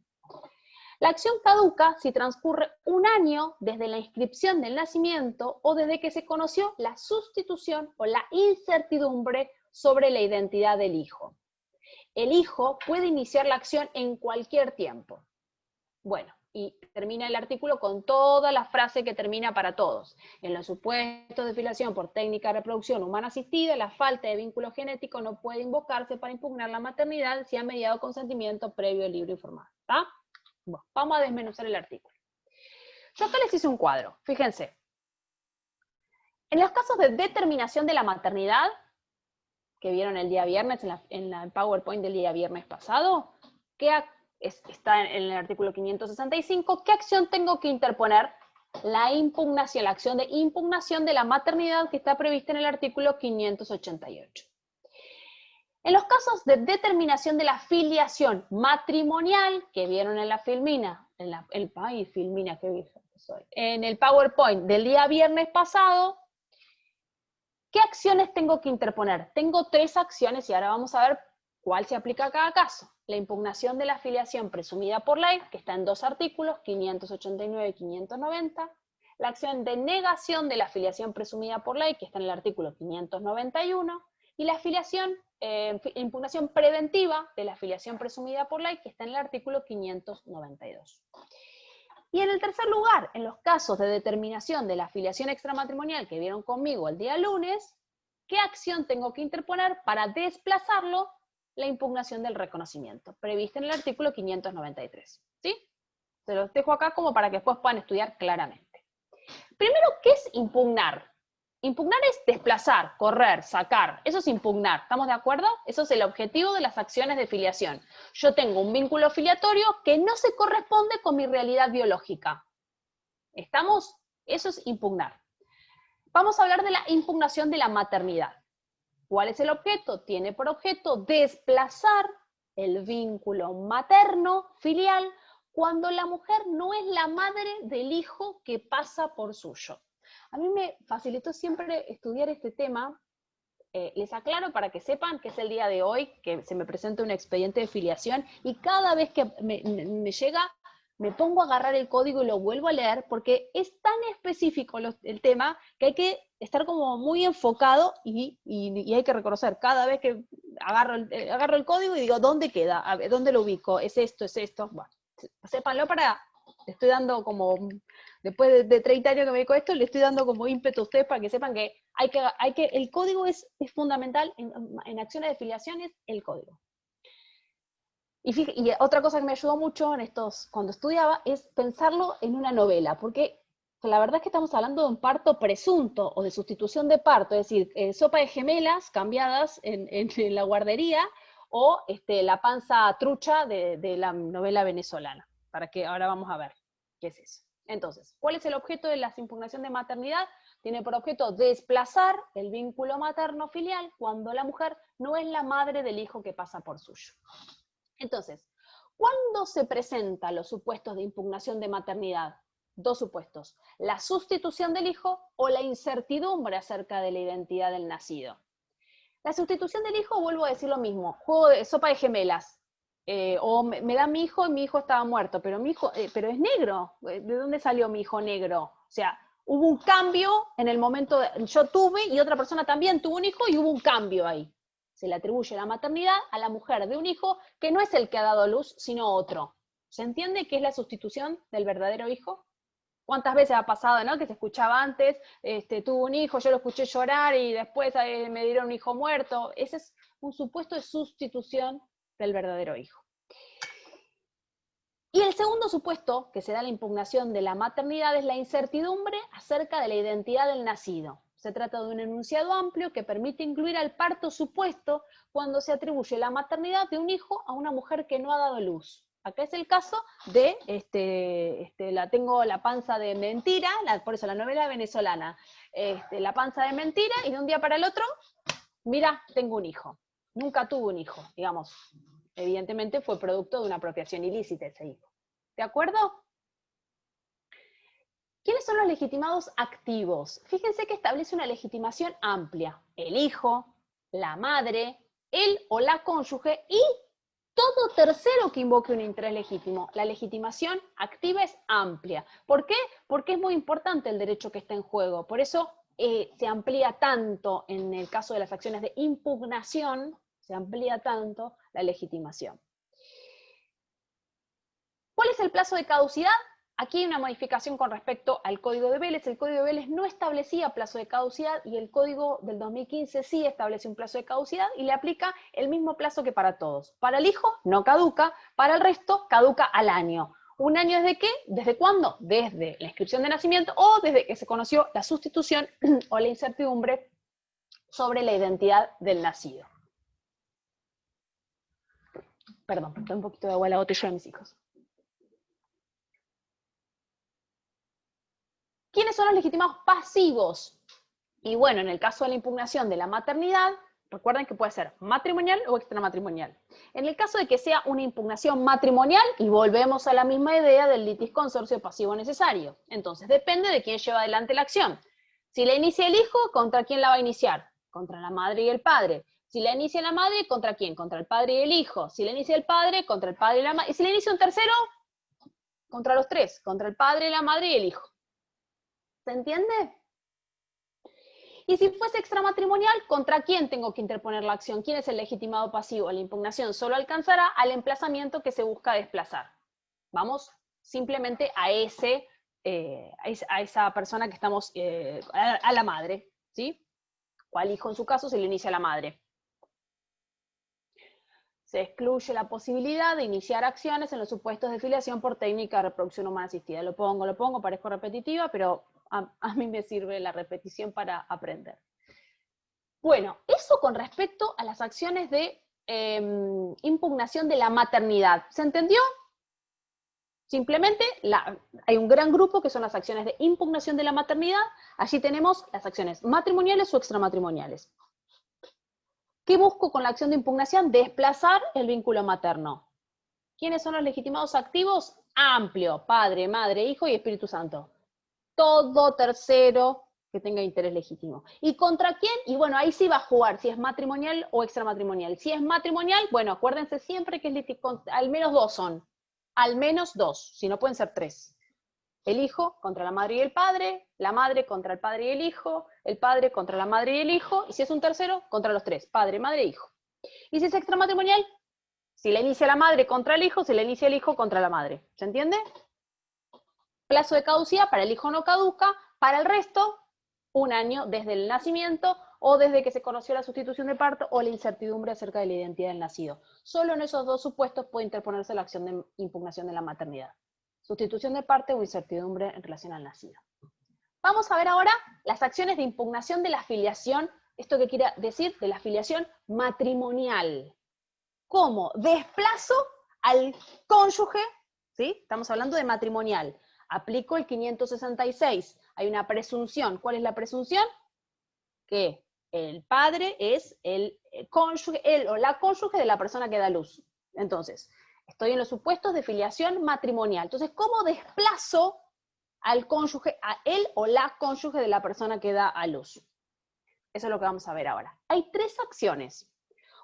La acción caduca si transcurre un año desde la inscripción del nacimiento o desde que se conoció la sustitución o la incertidumbre sobre la identidad del hijo. El hijo puede iniciar la acción en cualquier tiempo. Bueno, y termina el artículo con toda la frase que termina para todos. En los supuestos de filiación por técnica de reproducción humana asistida, la falta de vínculo genético no puede invocarse para impugnar la maternidad si ha mediado consentimiento previo, libre y formal. ¿Está? Bueno, vamos a desmenuzar el artículo. Yo acá les hice un cuadro, fíjense. En los casos de determinación de la maternidad, que vieron el día viernes en la PowerPoint del día viernes pasado, está en el artículo 565, ¿qué acción tengo que interponer? La impugnación, la acción de impugnación de la maternidad que está prevista en el artículo 588. En los casos de determinación de la filiación matrimonial, que vieron en la filmina, en el PowerPoint del día viernes pasado, ¿qué acciones tengo que interponer? Tengo 3 acciones y ahora vamos a ver cuál se aplica a cada caso. La impugnación de la filiación presumida por ley, que está en 2 artículos, 589 y 590. La acción de negación de la filiación presumida por ley, que está en el artículo 591. Y la impugnación preventiva de la filiación presumida por ley, que está en el artículo 592. Y en el tercer lugar, en los casos de determinación de la filiación extramatrimonial que vieron conmigo el día lunes, ¿qué acción tengo que interponer para desplazarlo? La impugnación del reconocimiento, prevista en el artículo 593. ¿Sí? Se los dejo acá como para que después puedan estudiar claramente. Primero, ¿qué es impugnar? Impugnar es desplazar, correr, sacar. Eso es impugnar. ¿Estamos de acuerdo? Eso es el objetivo de las acciones de filiación. Yo tengo un vínculo filiatorio que no se corresponde con mi realidad biológica. ¿Estamos? Eso es impugnar. Vamos a hablar de la impugnación de la maternidad. ¿Cuál es el objeto? Tiene por objeto desplazar el vínculo materno, filial, cuando la mujer no es la madre del hijo que pasa por suyo. A mí me facilitó siempre estudiar este tema. Les aclaro para que sepan que es el día de hoy, que se me presenta un expediente de filiación, y cada vez que me llega, me pongo a agarrar el código y lo vuelvo a leer, porque es tan específico el tema que hay que estar como muy enfocado y hay que reconocer cada vez que agarro el código y digo, ¿dónde queda? A ver, ¿dónde lo ubico? ¿Es esto? ¿Es esto? Bueno, sépanlo le estoy dando como, después de 30 años que me dedico a esto, le estoy dando como ímpetu a ustedes para que sepan que el código es fundamental en acciones de filiación, es el código. Y otra cosa que me ayudó mucho cuando estudiaba, es pensarlo en una novela, porque la verdad es que estamos hablando de un parto presunto, o de sustitución de parto, es decir, sopa de gemelas cambiadas en la guardería, o la panza trucha de la novela venezolana, para que ahora vamos a ver qué es eso. Entonces, ¿cuál es el objeto de la impugnación de maternidad? Tiene por objeto desplazar el vínculo materno-filial cuando la mujer no es la madre del hijo que pasa por suyo. Entonces, ¿cuándo se presentan los supuestos de impugnación de maternidad? dos supuestos: la sustitución del hijo o la incertidumbre acerca de la identidad del nacido. La sustitución del hijo, vuelvo a decir lo mismo, juego de sopa de gemelas. O me da mi hijo y mi hijo estaba muerto, pero mi hijo, pero es negro. ¿De dónde salió mi hijo negro? O sea, hubo un cambio en el momento, yo tuve y otra persona también tuvo un hijo y hubo un cambio ahí. Se le atribuye la maternidad a la mujer de un hijo que no es el que ha dado luz, sino otro. ¿Se entiende qué es la sustitución del verdadero hijo? ¿Cuántas veces ha pasado, ¿no? Que se escuchaba antes, tuvo un hijo, yo lo escuché llorar y después me dieron un hijo muerto? Ese es un supuesto de sustitución del verdadero hijo. Y el segundo supuesto que se da la impugnación de la maternidad es la incertidumbre acerca de la identidad del nacido. Se trata de un enunciado amplio que permite incluir al parto supuesto cuando se atribuye la maternidad de un hijo a una mujer que no ha dado luz. Acá es el caso de, tengo la panza de mentira, por eso la novela venezolana, la panza de mentira, y de un día para el otro, mira, tengo un hijo. Nunca tuvo un hijo, digamos. Evidentemente fue producto de una apropiación ilícita ese hijo. ¿De acuerdo? ¿Quiénes son los legitimados activos? Fíjense que establece una legitimación amplia. El hijo, la madre, él o la cónyuge y todo tercero que invoque un interés legítimo. La legitimación activa es amplia. ¿Por qué? Porque es muy importante el derecho que está en juego. Por eso se amplía tanto en el caso de las acciones de impugnación, se amplía tanto la legitimación. ¿Cuál es el plazo de caducidad? Aquí hay una modificación con respecto al Código de Vélez. El Código de Vélez no establecía plazo de caducidad y el Código del 2015 sí establece un plazo de caducidad y le aplica el mismo plazo que para todos. Para el hijo no caduca, para el resto caduca al año. ¿Un año desde qué? ¿Desde cuándo? Desde la inscripción de nacimiento o desde que se conoció la sustitución o la incertidumbre sobre la identidad del nacido. Perdón, estoy un poquito de agua en la botella de mis hijos. ¿Quiénes son los legitimados pasivos? Y bueno, en el caso de la impugnación de la maternidad, recuerden que puede ser matrimonial o extramatrimonial. En el caso de que sea una impugnación matrimonial, y volvemos a la misma idea del litis consorcio pasivo necesario. Entonces, depende de quién lleva adelante la acción. Si la inicia el hijo, ¿contra quién la va a iniciar? Contra la madre y el padre. Si la inicia la madre, ¿contra quién? Contra el padre y el hijo. Si la inicia el padre, contra el padre y la madre. Y si la inicia un tercero, contra los tres, contra el padre, la madre y el hijo. ¿Se entiende? Y si fuese extramatrimonial, ¿contra quién tengo que interponer la acción? ¿Quién es el legitimado pasivo? La impugnación solo alcanzará al emplazamiento que se busca desplazar. Vamos simplemente a esa persona que estamos, a la madre, ¿sí? O al hijo en su caso se le inicia a la madre. Se excluye la posibilidad de iniciar acciones en los supuestos de filiación por técnica de reproducción humana asistida. Lo pongo, parezco repetitiva, pero a mí me sirve la repetición para aprender. Bueno, eso con respecto a las acciones de impugnación de la maternidad. ¿Se entendió? Simplemente hay un gran grupo que son las acciones de impugnación de la maternidad. Allí tenemos las acciones matrimoniales o extramatrimoniales. ¿Qué busco con la acción de impugnación? Desplazar el vínculo materno. ¿Quiénes son los legitimados activos? Amplio, Padre, Madre, Hijo y Espíritu Santo. Todo tercero que tenga interés legítimo. ¿Y contra quién? Y bueno, ahí sí va a jugar, si es matrimonial o extramatrimonial. Si es matrimonial, bueno, acuérdense siempre que al menos dos son. Al menos dos, si no pueden ser tres. El hijo contra la madre y el padre, la madre contra el padre y el padre contra la madre y el hijo, y si es un tercero, contra los tres, padre, madre e hijo. Y si es extramatrimonial, si la inicia la madre contra el hijo, si la inicia el hijo contra la madre. ¿Se entiende? Plazo de caducidad, para el hijo no caduca, para el resto, un año desde el nacimiento o desde que se conoció la sustitución de parto o la incertidumbre acerca de la identidad del nacido. Solo en esos dos supuestos puede interponerse la acción de impugnación de la maternidad. Sustitución de parte o incertidumbre en relación al nacido. Vamos a ver ahora las acciones de impugnación de la filiación, esto que quiere decir de la filiación matrimonial. ¿Cómo? Desplazo al cónyuge, ¿sí? Estamos hablando de matrimonial. Aplico el 566. Hay una presunción. ¿Cuál es la presunción? Que el padre es el cónyuge, él o la cónyuge de la persona que da luz. Entonces, estoy en los supuestos de filiación matrimonial. Entonces, ¿cómo desplazo al cónyuge, a él o la cónyuge de la persona que da a luz. Eso es lo que vamos a ver ahora. Hay 3 acciones.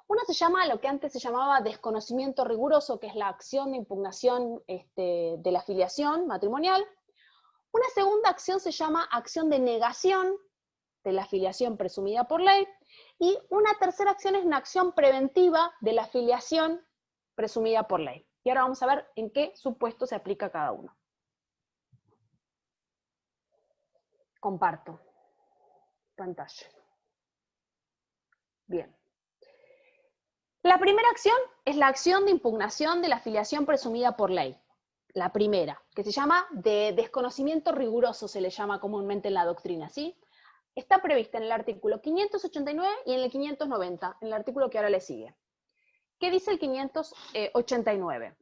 Una se llama lo que antes se llamaba desconocimiento riguroso, que es la acción de impugnación de la filiación matrimonial. Una segunda acción se llama acción de negación de la filiación presumida por ley. Y una tercera acción es una acción preventiva de la filiación presumida por ley. Y ahora vamos a ver en qué supuesto se aplica cada uno. Comparto pantalla. Bien. La primera acción es la acción de impugnación de la filiación presumida por ley. La primera, que se llama de desconocimiento riguroso, se le llama comúnmente en la doctrina, ¿sí? Está prevista en el artículo 589 y en el 590, en el artículo que ahora le sigue. ¿Qué dice el 589?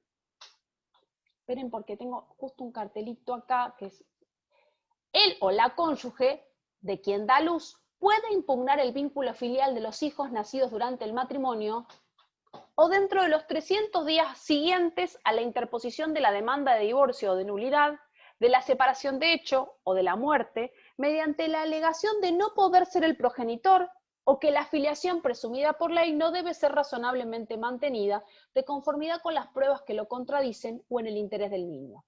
Esperen porque tengo justo un cartelito acá, que es: él o la cónyuge de quien da luz puede impugnar el vínculo filial de los hijos nacidos durante el matrimonio o dentro de los 300 días siguientes a la interposición de la demanda de divorcio o de nulidad, de la separación de hecho o de la muerte, mediante la alegación de no poder ser el progenitor o que la filiación presumida por ley no debe ser razonablemente mantenida de conformidad con las pruebas que lo contradicen o en el interés del niño.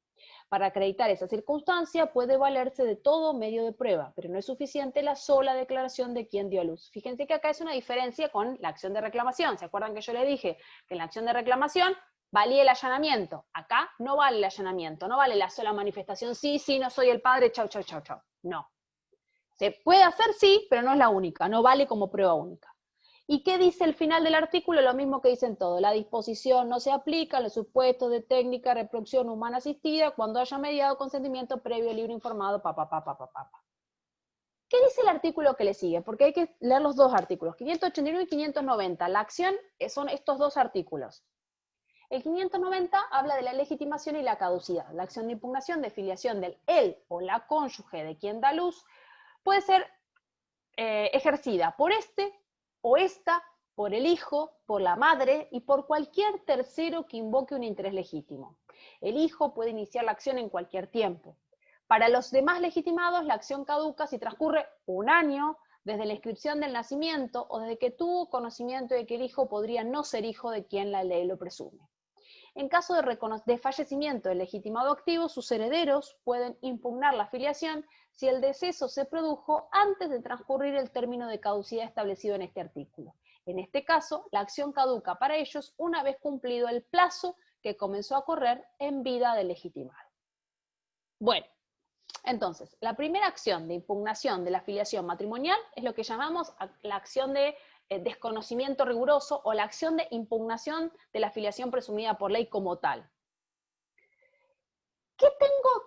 Para acreditar esa circunstancia puede valerse de todo medio de prueba, pero no es suficiente la sola declaración de quien dio a luz. Fíjense que acá es una diferencia con la acción de reclamación. ¿Se acuerdan que yo le dije que en la acción de reclamación valía el allanamiento? Acá no vale el allanamiento, no vale la sola manifestación, sí, no soy el padre, chau, chau, chau, chau. No. Se puede hacer, sí, pero no es la única, no vale como prueba única. ¿Y qué dice el final del artículo? Lo mismo que dicen todos. La disposición no se aplica a los supuestos de técnica de reproducción humana asistida cuando haya mediado consentimiento previo libre informado, ¿Qué dice el artículo que le sigue? Porque hay que leer los dos artículos, 589 y 590. La acción son estos dos artículos. El 590 habla de la legitimación y la caducidad. La acción de impugnación de filiación del él o la cónyuge de quien da luz puede ser ejercida por este o esta, por el hijo, por la madre y por cualquier tercero que invoque un interés legítimo. El hijo puede iniciar la acción en cualquier tiempo. Para los demás legitimados, la acción caduca si transcurre 1 año desde la inscripción del nacimiento o desde que tuvo conocimiento de que el hijo podría no ser hijo de quien la ley lo presume. En caso de fallecimiento del legitimado activo, sus herederos pueden impugnar la filiación si el deceso se produjo antes de transcurrir el término de caducidad establecido en este artículo. En este caso, la acción caduca para ellos una vez cumplido el plazo que comenzó a correr en vida del legitimado. Bueno, entonces, la primera acción de impugnación de la filiación matrimonial es lo que llamamos la acción de desconocimiento riguroso o la acción de impugnación de la filiación presumida por ley como tal.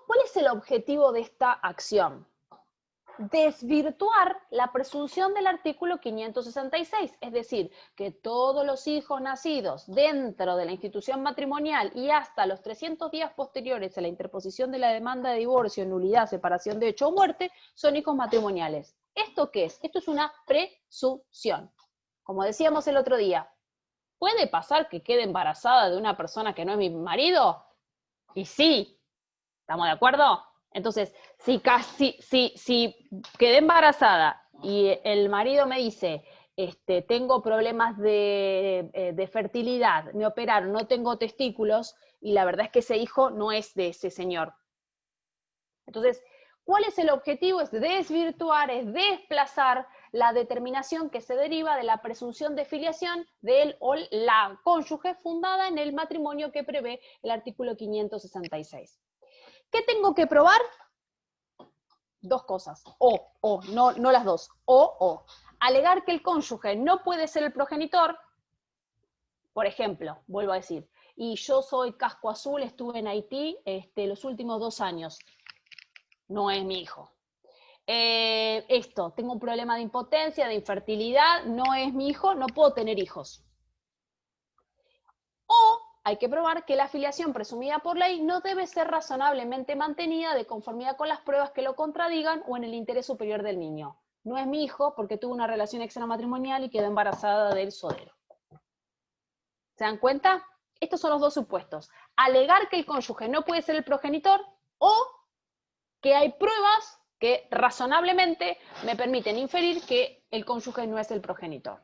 ¿Cuál es el objetivo de esta acción? Desvirtuar la presunción del artículo 566, es decir, que todos los hijos nacidos dentro de la institución matrimonial y hasta los 300 días posteriores a la interposición de la demanda de divorcio, nulidad, separación de hecho o muerte, son hijos matrimoniales. ¿Esto qué es? Esto es una presunción. Como decíamos el otro día, ¿puede pasar que quede embarazada de una persona que no es mi marido? Y sí, ¿estamos de acuerdo? Entonces, si quedé embarazada y el marido me dice, tengo problemas de fertilidad, me operaron, no tengo testículos, y la verdad es que ese hijo no es de ese señor. Entonces, ¿cuál es el objetivo? Es desvirtuar, es desplazar la determinación que se deriva de la presunción de filiación de él o la cónyuge fundada en el matrimonio que prevé el artículo 566. ¿Qué tengo que probar? 2 cosas. No las dos. Alegar que el cónyuge no puede ser el progenitor. Por ejemplo, vuelvo a decir, y yo soy casco azul, estuve en Haití los últimos 2 años. No es mi hijo. Tengo un problema de impotencia, de infertilidad, no es mi hijo, no puedo tener hijos. O hay que probar que la filiación presumida por ley no debe ser razonablemente mantenida de conformidad con las pruebas que lo contradigan o en el interés superior del niño. No es mi hijo porque tuvo una relación extramatrimonial y quedó embarazada del sodero. ¿Se dan cuenta? Estos son los 2 supuestos. Alegar que el cónyuge no puede ser el progenitor o que hay pruebas que razonablemente me permiten inferir que el cónyuge no es el progenitor.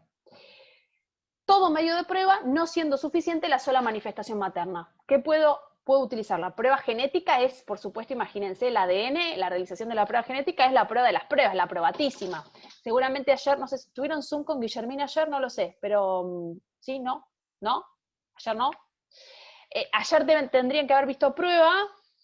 Todo medio de prueba, no siendo suficiente la sola manifestación materna. ¿Qué puedo utilizar? La prueba genética es, por supuesto, imagínense, el ADN, la realización de la prueba genética es la prueba de las pruebas, la probatísima. Seguramente ayer, no sé si tuvieron Zoom con Guillermina ayer, no lo sé, pero ¿sí? ¿No? ¿No? ¿Ayer no? Ayer tendrían que haber visto prueba,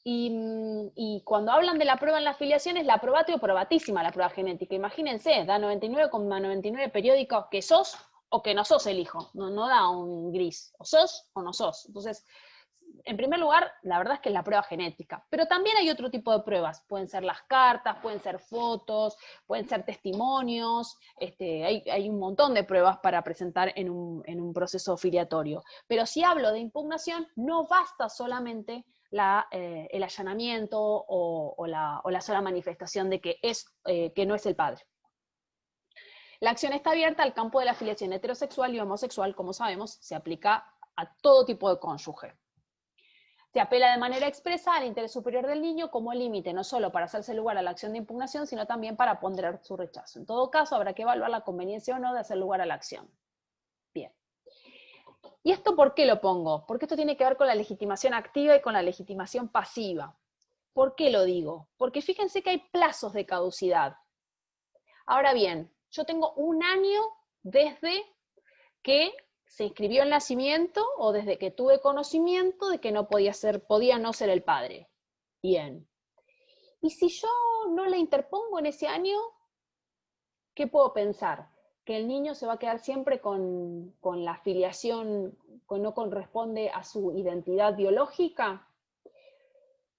y cuando hablan de la prueba en la filiación es la probate o probatísima la prueba genética. Imagínense, da 99,99 periódicos que sos o que no sos el hijo, no da un gris, o sos o no sos. Entonces, en primer lugar, la verdad es que es la prueba genética, pero también hay otro tipo de pruebas, pueden ser las cartas, pueden ser fotos, pueden ser testimonios, hay un montón de pruebas para presentar en un proceso filiatorio. Pero si hablo de impugnación, no basta solamente el allanamiento o la sola manifestación de que no es el padre. La acción está abierta al campo de la filiación heterosexual y homosexual, como sabemos, se aplica a todo tipo de cónyuge. Se apela de manera expresa al interés superior del niño como límite, no solo para hacerse lugar a la acción de impugnación, sino también para ponderar su rechazo. En todo caso, habrá que evaluar la conveniencia o no de hacer lugar a la acción. Bien. ¿Y esto por qué lo pongo? Porque esto tiene que ver con la legitimación activa y con la legitimación pasiva. ¿Por qué lo digo? Porque fíjense que hay plazos de caducidad. Ahora bien, yo tengo un año desde que se inscribió el nacimiento o desde que tuve conocimiento de que podía no ser el padre. Bien. Y si yo no le interpongo en ese año, ¿qué puedo pensar? Que el niño se va a quedar siempre con la filiación que no corresponde a su identidad biológica.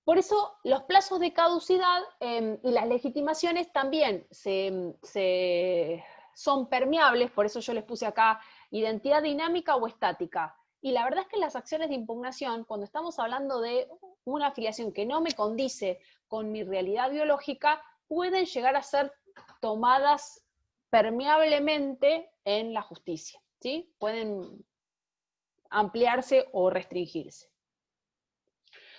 Por eso los plazos de caducidad y las legitimaciones también son permeables, por eso yo les puse acá identidad dinámica o estática. Y la verdad es que las acciones de impugnación, cuando estamos hablando de una afiliación que no me condice con mi realidad biológica, pueden llegar a ser tomadas permeablemente en la justicia, ¿sí? Pueden ampliarse o restringirse.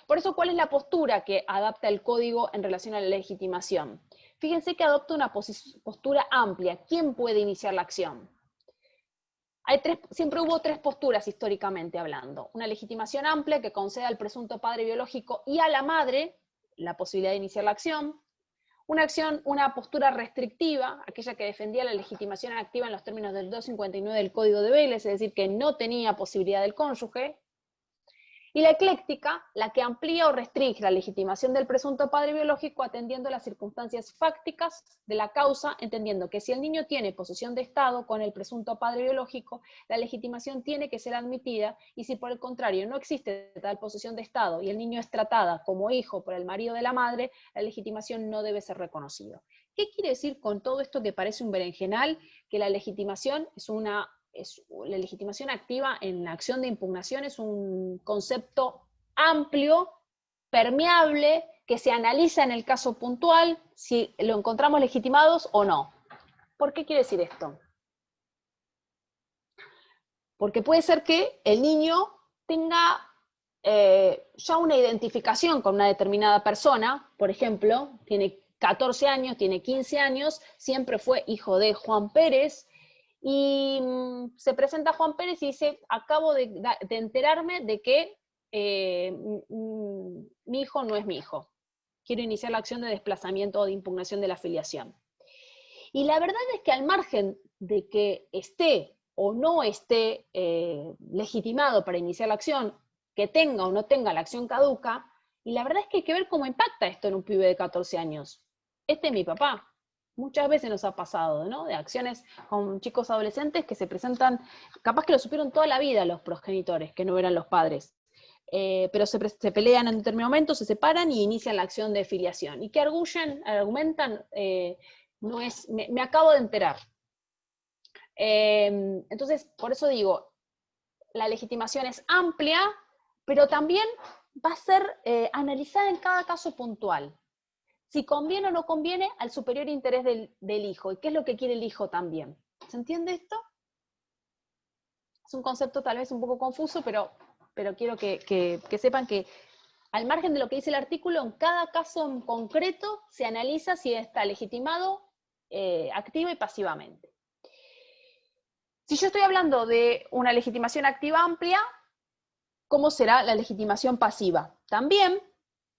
Por eso, ¿cuál es la postura que adapta el código en relación a la legitimación? Fíjense que adopta una postura amplia. ¿Quién puede iniciar la acción? Siempre hubo tres posturas históricamente hablando. Una legitimación amplia que concede al presunto padre biológico y a la madre la posibilidad de iniciar la acción. Una postura restrictiva, aquella que defendía la legitimación activa en los términos del 259 del Código de Vélez, es decir, que no tenía posibilidad del cónyuge. Y la ecléctica, la que amplía o restringe la legitimación del presunto padre biológico atendiendo las circunstancias fácticas de la causa, entendiendo que si el niño tiene posesión de Estado con el presunto padre biológico, la legitimación tiene que ser admitida, y si por el contrario no existe tal posesión de Estado y el niño es tratada como hijo por el marido de la madre, la legitimación no debe ser reconocida. ¿Qué quiere decir con todo esto que parece un berenjenal? Que la legitimación la legitimación activa en la acción de impugnación es un concepto amplio, permeable, que se analiza en el caso puntual si lo encontramos legitimados o no. ¿Por qué quiere decir esto? Porque puede ser que el niño tenga ya una identificación con una determinada persona, por ejemplo, tiene 14 años, tiene 15 años, siempre fue hijo de Juan Pérez, y se presenta Juan Pérez y dice, acabo de enterarme de que mi hijo no es mi hijo. Quiero iniciar la acción de desplazamiento o de impugnación de la filiación. Y la verdad es que al margen de que esté o no esté legitimado para iniciar la acción, que tenga o no tenga la acción caduca, y la verdad es que hay que ver cómo impacta esto en un pibe de 14 años. Este es mi papá. Muchas veces nos ha pasado, ¿no? De acciones con chicos adolescentes que se presentan, capaz que lo supieron toda la vida los progenitores, que no eran los padres, pero se pelean en determinado momento, se separan y inician la acción de filiación. ¿Y qué argumentan? Me acabo de enterar. Entonces, por eso digo, la legitimación es amplia, pero también va a ser analizada en cada caso puntual. Si conviene o no conviene al superior interés del hijo. ¿Y qué es lo que quiere el hijo también? ¿Se entiende esto? Es un concepto tal vez un poco confuso, pero quiero que sepan que Al margen de lo que dice el artículo, en cada caso en concreto se analiza si está legitimado activa y pasivamente. Si yo estoy hablando de una legitimación activa amplia, ¿cómo será la legitimación pasiva? También,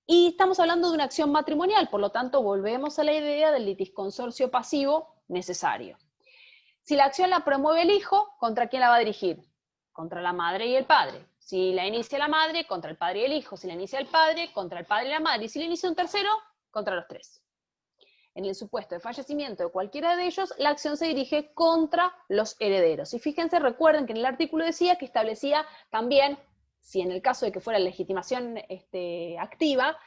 y estamos hablando de una acción matrimonial, por lo tanto volvemos a la idea del litisconsorcio pasivo necesario. Si la acción la promueve el hijo, ¿contra quién la va a dirigir? Contra la madre y el padre. Si la inicia la madre, contra el padre y el hijo. Si la inicia el padre, contra el padre y la madre. Y si la inicia un tercero, contra los tres. En el supuesto de fallecimiento de cualquiera de ellos, la acción se dirige contra los herederos. Y fíjense, recuerden que en el artículo decía que establecía también, si en el caso de que fuera legitimación activa,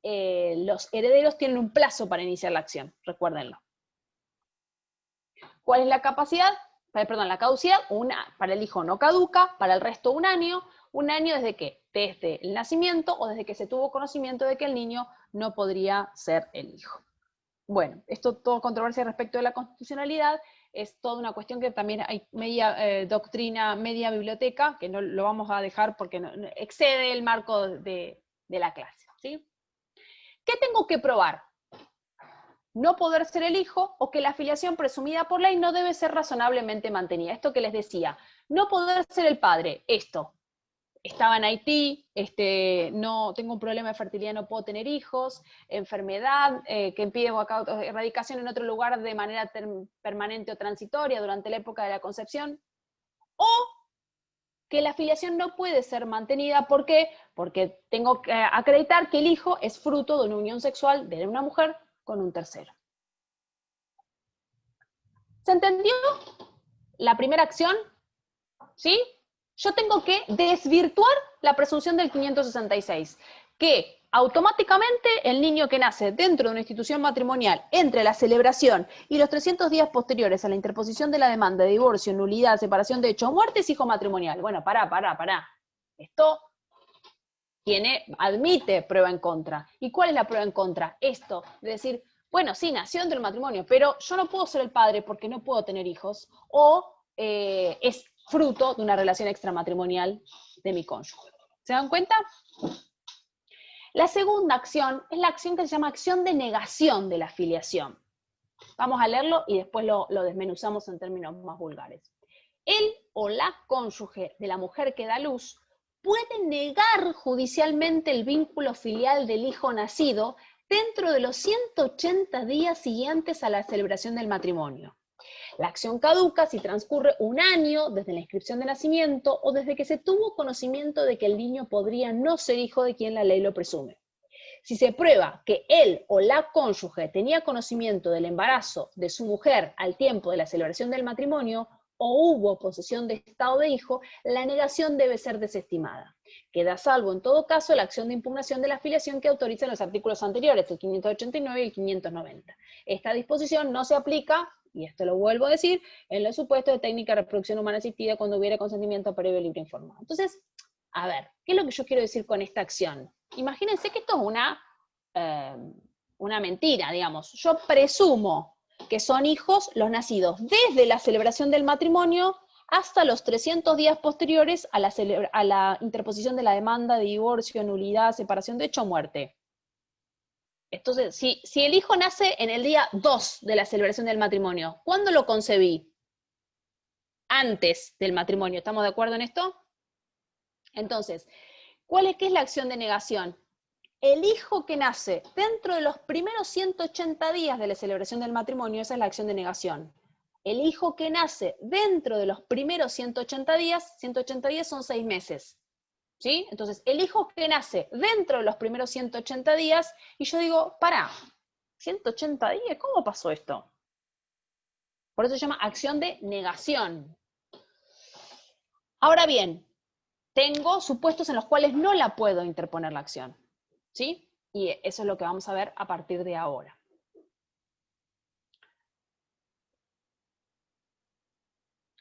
los herederos tienen un plazo para iniciar la acción, recuérdenlo. ¿Cuál es la capacidad? La caducidad, para el hijo no caduca, para el resto un año desde que, desde el nacimiento o desde que se tuvo conocimiento de que el niño no podría ser el hijo. Bueno, esto todo controversia respecto de la constitucionalidad, es toda una cuestión que también hay media doctrina, media biblioteca, que no lo vamos a dejar porque no excede el marco de la clase, ¿sí? ¿Qué tengo que probar? No poder ser el hijo o que la filiación presumida por ley no debe ser razonablemente mantenida. Esto que les decía, no poder ser el padre, esto. Estaba en Haití, no tengo un problema de fertilidad, no puedo tener hijos, enfermedad que impide erradicación en otro lugar de manera permanente o transitoria durante la época de la concepción, o que la filiación no puede ser mantenida, ¿por qué? Porque tengo que acreditar que el hijo es fruto de una unión sexual de una mujer con un tercero. ¿Se entendió la primera acción? ¿Sí? Yo tengo que desvirtuar la presunción del 566, que automáticamente el niño que nace dentro de una institución matrimonial entre la celebración y los 300 días posteriores a la interposición de la demanda de divorcio, nulidad, separación de hecho o muerte es hijo matrimonial. Bueno, pará. Esto admite prueba en contra. ¿Y cuál es la prueba en contra? Esto, de decir, bueno, sí, nació dentro del matrimonio, pero yo no puedo ser el padre porque no puedo tener hijos, o es fruto de una relación extramatrimonial de mi cónyuge. ¿Se dan cuenta? La segunda acción es la acción que se llama acción de negación de la filiación. Vamos a leerlo y después lo desmenuzamos en términos más vulgares. El o la cónyuge de la mujer que da luz puede negar judicialmente el vínculo filial del hijo nacido dentro de los 180 días siguientes a la celebración del matrimonio. La acción caduca si transcurre un año desde la inscripción de nacimiento o desde que se tuvo conocimiento de que el niño podría no ser hijo de quien la ley lo presume. Si se prueba que él o la cónyuge tenía conocimiento del embarazo de su mujer al tiempo de la celebración del matrimonio o hubo posesión de estado de hijo, la negación debe ser desestimada. Queda salvo en todo caso la acción de impugnación de la filiación que autorizan los artículos anteriores, el 589 y el 590. Esta disposición no se aplica, y esto lo vuelvo a decir, en los supuestos de técnica de reproducción humana asistida cuando hubiera consentimiento previo libre informado. Entonces, a ver, ¿qué es lo que yo quiero decir con esta acción? Imagínense que esto es una mentira, digamos. Yo presumo que son hijos los nacidos desde la celebración del matrimonio hasta los 300 días posteriores a la interposición de la demanda de divorcio, nulidad, separación de hecho o muerte. Entonces, si el hijo nace en el día 2 de la celebración del matrimonio, ¿cuándo lo concebí? Antes del matrimonio, ¿estamos de acuerdo en esto? Entonces, ¿qué es la acción de negación? El hijo que nace dentro de los primeros 180 días de la celebración del matrimonio, esa es la acción de negación. El hijo que nace dentro de los primeros 180 días son 6 meses. ¿Sí? Entonces, el hijo que nace dentro de los primeros 180 días, y yo digo, pará, 180 días, ¿cómo pasó esto? Por eso se llama acción de negación. Ahora bien, tengo supuestos en los cuales no la puedo interponer la acción. ¿Sí? Y eso es lo que vamos a ver a partir de ahora.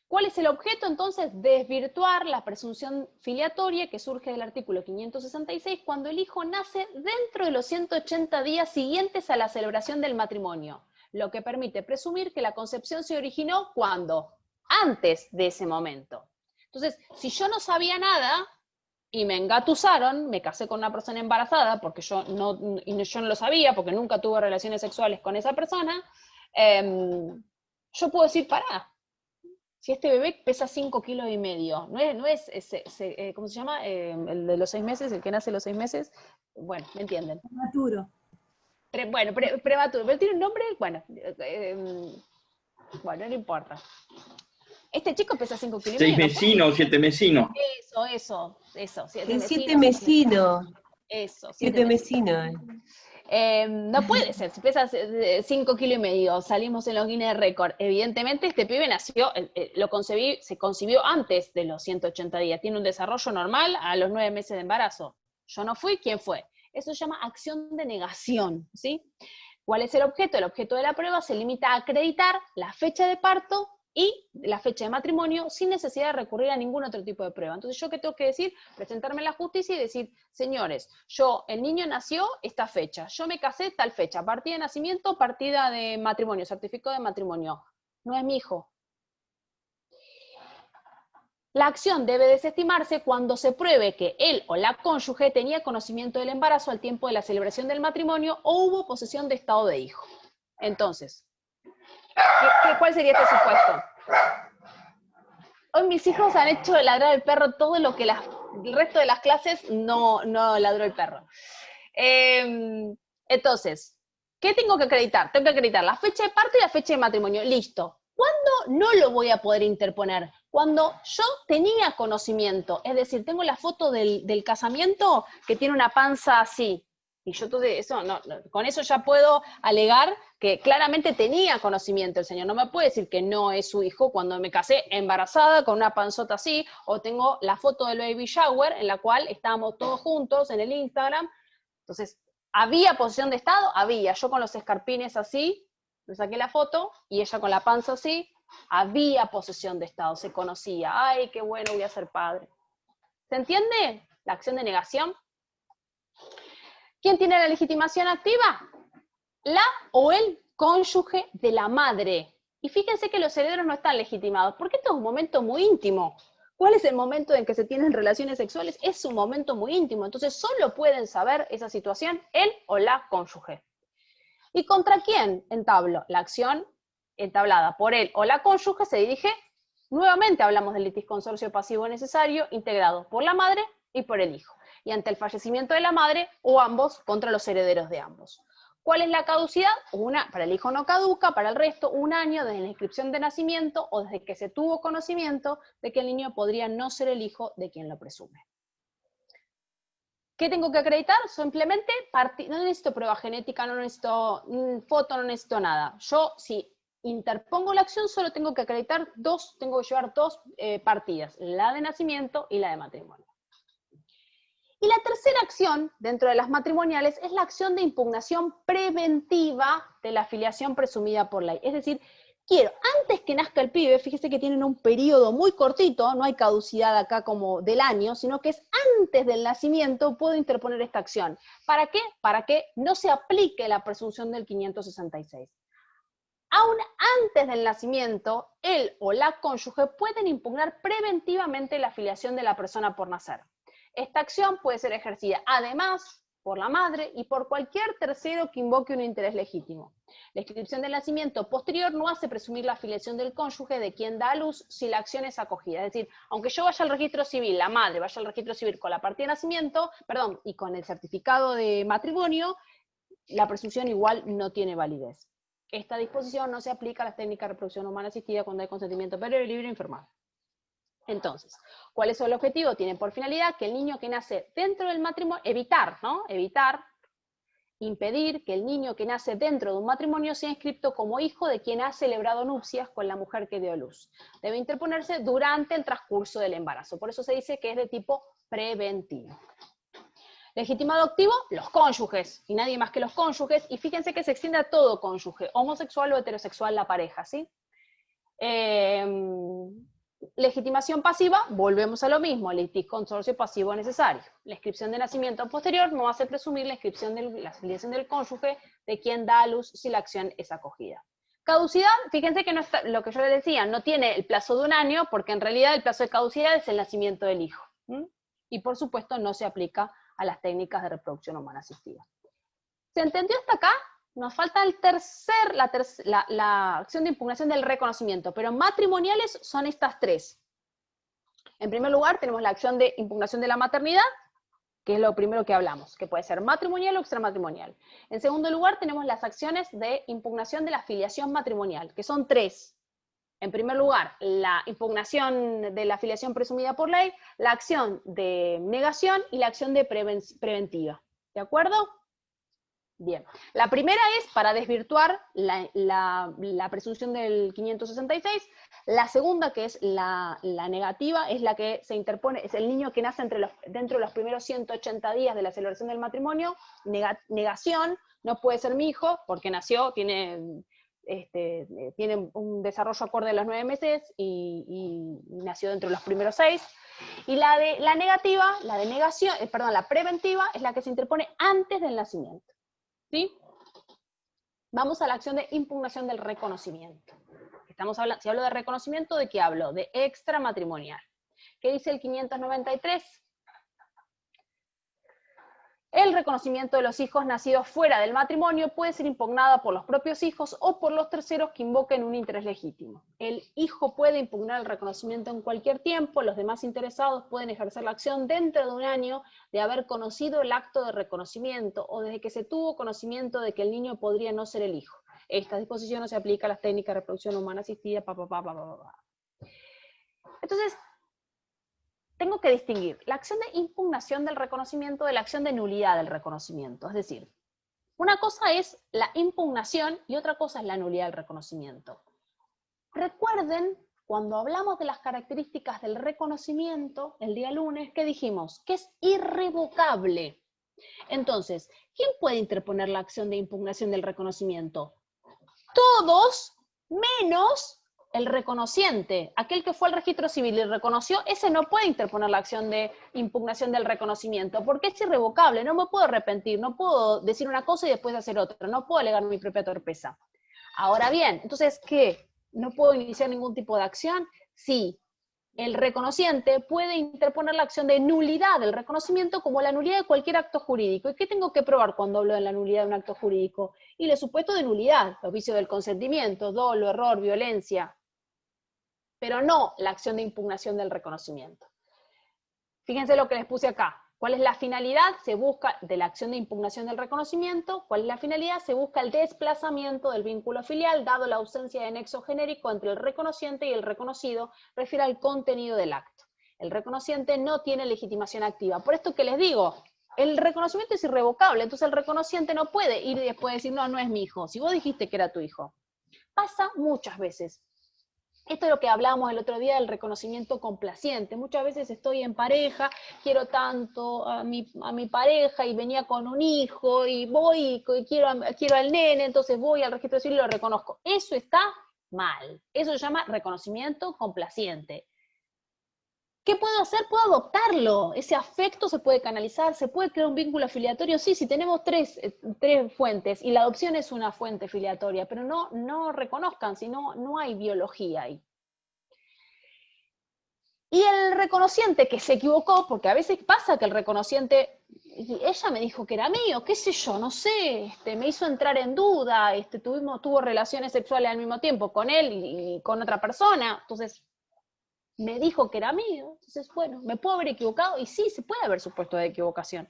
¿Cuál es el objeto entonces? Desvirtuar la presunción filiatoria que surge del artículo 566 cuando el hijo nace dentro de los 180 días siguientes a la celebración del matrimonio, lo que permite presumir que la concepción se originó ¿cuándo? Antes de ese momento. Entonces, si yo no sabía nada, y me engatusaron, me casé con una persona embarazada, porque yo no lo sabía, porque nunca tuve relaciones sexuales con esa persona, yo puedo decir, pará, si este bebé pesa 5,5 kilos, no es ¿cómo se llama? El de los 6 meses, el que nace a los 6 meses, bueno, ¿me entienden? Prematuro. Prematuro, pero tiene un nombre, bueno, no importa. Este chico pesa 5,5 kilos. 6 mesinos, 7 mesinos. Eso. El 7 mesino. Eso, 7 mesino. No puede ser, si pesa 5,5 kilos, salimos en los Guinness Record. Evidentemente este pibe nació, se concibió antes de los 180 días, tiene un desarrollo normal a los 9 meses de embarazo. Yo no fui, ¿quién fue? Eso se llama acción de negación, ¿sí? ¿Cuál es el objeto? El objeto de la prueba se limita a acreditar la fecha de parto y la fecha de matrimonio sin necesidad de recurrir a ningún otro tipo de prueba. Entonces, ¿yo qué tengo que decir? Presentarme a la justicia y decir, señores, el niño nació esta fecha, yo me casé tal fecha, partida de nacimiento, partida de matrimonio, certificado de matrimonio. No es mi hijo. La acción debe desestimarse cuando se pruebe que él o la cónyuge tenía conocimiento del embarazo al tiempo de la celebración del matrimonio o hubo posesión de estado de hijo. Entonces, ¿cuál sería este supuesto? Hoy mis hijos han hecho ladrar el perro todo lo que el resto de las clases no ladró el perro. Entonces, ¿qué tengo que acreditar? Tengo que acreditar la fecha de parto y la fecha de matrimonio. Listo. ¿Cuándo no lo voy a poder interponer? Cuando yo tenía conocimiento, es decir, tengo la foto del casamiento que tiene una panza así. Y yo con eso ya puedo alegar que claramente tenía conocimiento el señor. No me puede decir que no es su hijo cuando me casé embarazada con una panzota así, o tengo la foto del baby shower en la cual estábamos todos juntos en el Instagram. Entonces, ¿había posesión de estado? Había. Yo con los escarpines así, le saqué la foto, y ella con la panza así, había posesión de estado, se conocía. ¡Ay, qué bueno, voy a ser padre! ¿Se entiende la acción de negación? ¿Quién tiene la legitimación activa? La o el cónyuge de la madre. Y fíjense que los herederos no están legitimados, porque esto es un momento muy íntimo. ¿Cuál es el momento en que se tienen relaciones sexuales? Es un momento muy íntimo, entonces solo pueden saber esa situación él o la cónyuge. ¿Y contra quién entablo? La acción entablada por él o la cónyuge se dirige, nuevamente hablamos del litisconsorcio pasivo necesario, integrado por la madre y por el hijo. Y ante el fallecimiento de la madre, o ambos, contra los herederos de ambos. ¿Cuál es la caducidad? Para el hijo no caduca, para el resto 1 año desde la inscripción de nacimiento o desde que se tuvo conocimiento de que el niño podría no ser el hijo de quien lo presume. ¿Qué tengo que acreditar? Simplemente, no necesito prueba genética, no necesito foto, no necesito nada. Yo, si interpongo la acción, solo tengo que acreditar tengo que llevar 2 partidas, la de nacimiento y la de matrimonio. Y la tercera acción, dentro de las matrimoniales, es la acción de impugnación preventiva de la filiación presumida por ley. Es decir, antes que nazca el pibe, fíjese que tienen un periodo muy cortito, no hay caducidad acá como del año, sino que es antes del nacimiento, puedo interponer esta acción. ¿Para qué? Para que no se aplique la presunción del 566. Aún antes del nacimiento, él o la cónyuge pueden impugnar preventivamente la filiación de la persona por nacer. Esta acción puede ser ejercida además por la madre y por cualquier tercero que invoque un interés legítimo. La inscripción del nacimiento posterior no hace presumir la filiación del cónyuge de quien da a luz si la acción es acogida. Es decir, aunque yo vaya al registro civil, la madre vaya al registro civil con la partida de nacimiento, y con el certificado de matrimonio, la presunción igual no tiene validez. Esta disposición no se aplica a las técnicas de reproducción humana asistida cuando hay consentimiento previo y libre e informado. Entonces, ¿cuál es el objetivo? Tiene por finalidad que el niño que nace dentro del matrimonio, impedir que el niño que nace dentro de un matrimonio sea inscripto como hijo de quien ha celebrado nupcias con la mujer que dio luz. Debe interponerse durante el transcurso del embarazo. Por eso se dice que es de tipo preventivo. Legitimado activo, los cónyuges, y nadie más que los cónyuges, y fíjense que se extiende a todo cónyuge, homosexual o heterosexual la pareja, ¿sí? Legitimación pasiva, volvemos a lo mismo, litisconsorcio pasivo necesario. La inscripción de nacimiento posterior no hace presumir la inscripción de la filiación del cónyuge de quien da a luz si la acción es acogida. Caducidad, fíjense que no está, lo que yo les decía, no tiene el plazo de 1 año, porque en realidad el plazo de caducidad es el nacimiento del hijo. Y por supuesto no se aplica a las técnicas de reproducción humana asistida. ¿Se entendió hasta acá? Nos falta la acción de impugnación del reconocimiento, pero matrimoniales son estas tres. En primer lugar tenemos la acción de impugnación de la maternidad, que es lo primero que hablamos, que puede ser matrimonial o extramatrimonial. En segundo lugar tenemos las acciones de impugnación de la filiación matrimonial, que son tres. En primer lugar, la impugnación de la filiación presumida por ley, la acción de negación y la acción de preventiva. ¿De acuerdo? Bien. La primera es para desvirtuar la presunción del 566. La segunda, que es la negativa, es la que se interpone, es el niño que nace dentro de los primeros 180 días de la celebración del matrimonio. Negación, no puede ser mi hijo, porque nació, tiene un desarrollo acorde a los 9 meses y nació dentro de los primeros 6. Y la negativa, la preventiva, es la que se interpone antes del nacimiento. ¿Sí? Vamos a la acción de impugnación del reconocimiento. Si hablo de reconocimiento, ¿de qué hablo? De extramatrimonial. ¿Qué dice el 593? El reconocimiento de los hijos nacidos fuera del matrimonio puede ser impugnado por los propios hijos o por los terceros que invoquen un interés legítimo. El hijo puede impugnar el reconocimiento en cualquier tiempo, los demás interesados pueden ejercer la acción dentro de un año de haber conocido el acto de reconocimiento o desde que se tuvo conocimiento de que el niño podría no ser el hijo. Esta disposición no se aplica a las técnicas de reproducción humana asistida, Entonces, tengo que distinguir la acción de impugnación del reconocimiento de la acción de nulidad del reconocimiento. Es decir, una cosa es la impugnación y otra cosa es la nulidad del reconocimiento. Recuerden, cuando hablamos de las características del reconocimiento, el día lunes, ¿qué dijimos? Que es irrevocable. Entonces, ¿quién puede interponer la acción de impugnación del reconocimiento? Todos, menos el reconociente, aquel que fue al registro civil y reconoció, ese no puede interponer la acción de impugnación del reconocimiento, porque es irrevocable, no me puedo arrepentir, no puedo decir una cosa y después hacer otra, no puedo alegar mi propia torpeza. Ahora bien, entonces, ¿qué? ¿No puedo iniciar ningún tipo de acción? Sí, el reconociente puede interponer la acción de nulidad del reconocimiento como la nulidad de cualquier acto jurídico. ¿Y qué tengo que probar cuando hablo de la nulidad de un acto jurídico? Y los supuestos de nulidad, los vicios del consentimiento, dolo, error, violencia, pero no la acción de impugnación del reconocimiento. Fíjense lo que les puse acá. ¿Cuál es la finalidad? Se busca, de la acción de impugnación del reconocimiento, ¿cuál es la finalidad? Se busca el desplazamiento del vínculo filial, dado la ausencia de nexo genérico entre el reconociente y el reconocido, refiere al contenido del acto. El reconociente no tiene legitimación activa. Por esto que les digo, el reconocimiento es irrevocable, entonces el reconociente no puede ir y después decir, no, no es mi hijo, si vos dijiste que era tu hijo. Pasa muchas veces. Esto es lo que hablábamos el otro día del reconocimiento complaciente. Muchas veces estoy en pareja, quiero tanto a mi pareja y venía con un hijo y voy y quiero al nene, entonces voy al registro civil y lo reconozco. Eso está mal. Eso se llama reconocimiento complaciente. ¿Qué puedo hacer? Puedo adoptarlo. Ese afecto se puede canalizar, se puede crear un vínculo afiliatorio. Sí, si tenemos tres fuentes y la adopción es una fuente filiatoria, pero no reconozcan, si no hay biología ahí. Y el reconociente que se equivocó, porque a veces pasa que el reconociente, ella me dijo que era mío, qué sé yo, no sé, me hizo entrar en duda, tuvo relaciones sexuales al mismo tiempo con él y con otra persona, entonces me dijo que era mío, entonces bueno, me puedo haber equivocado, y sí, se puede haber supuesto de equivocación,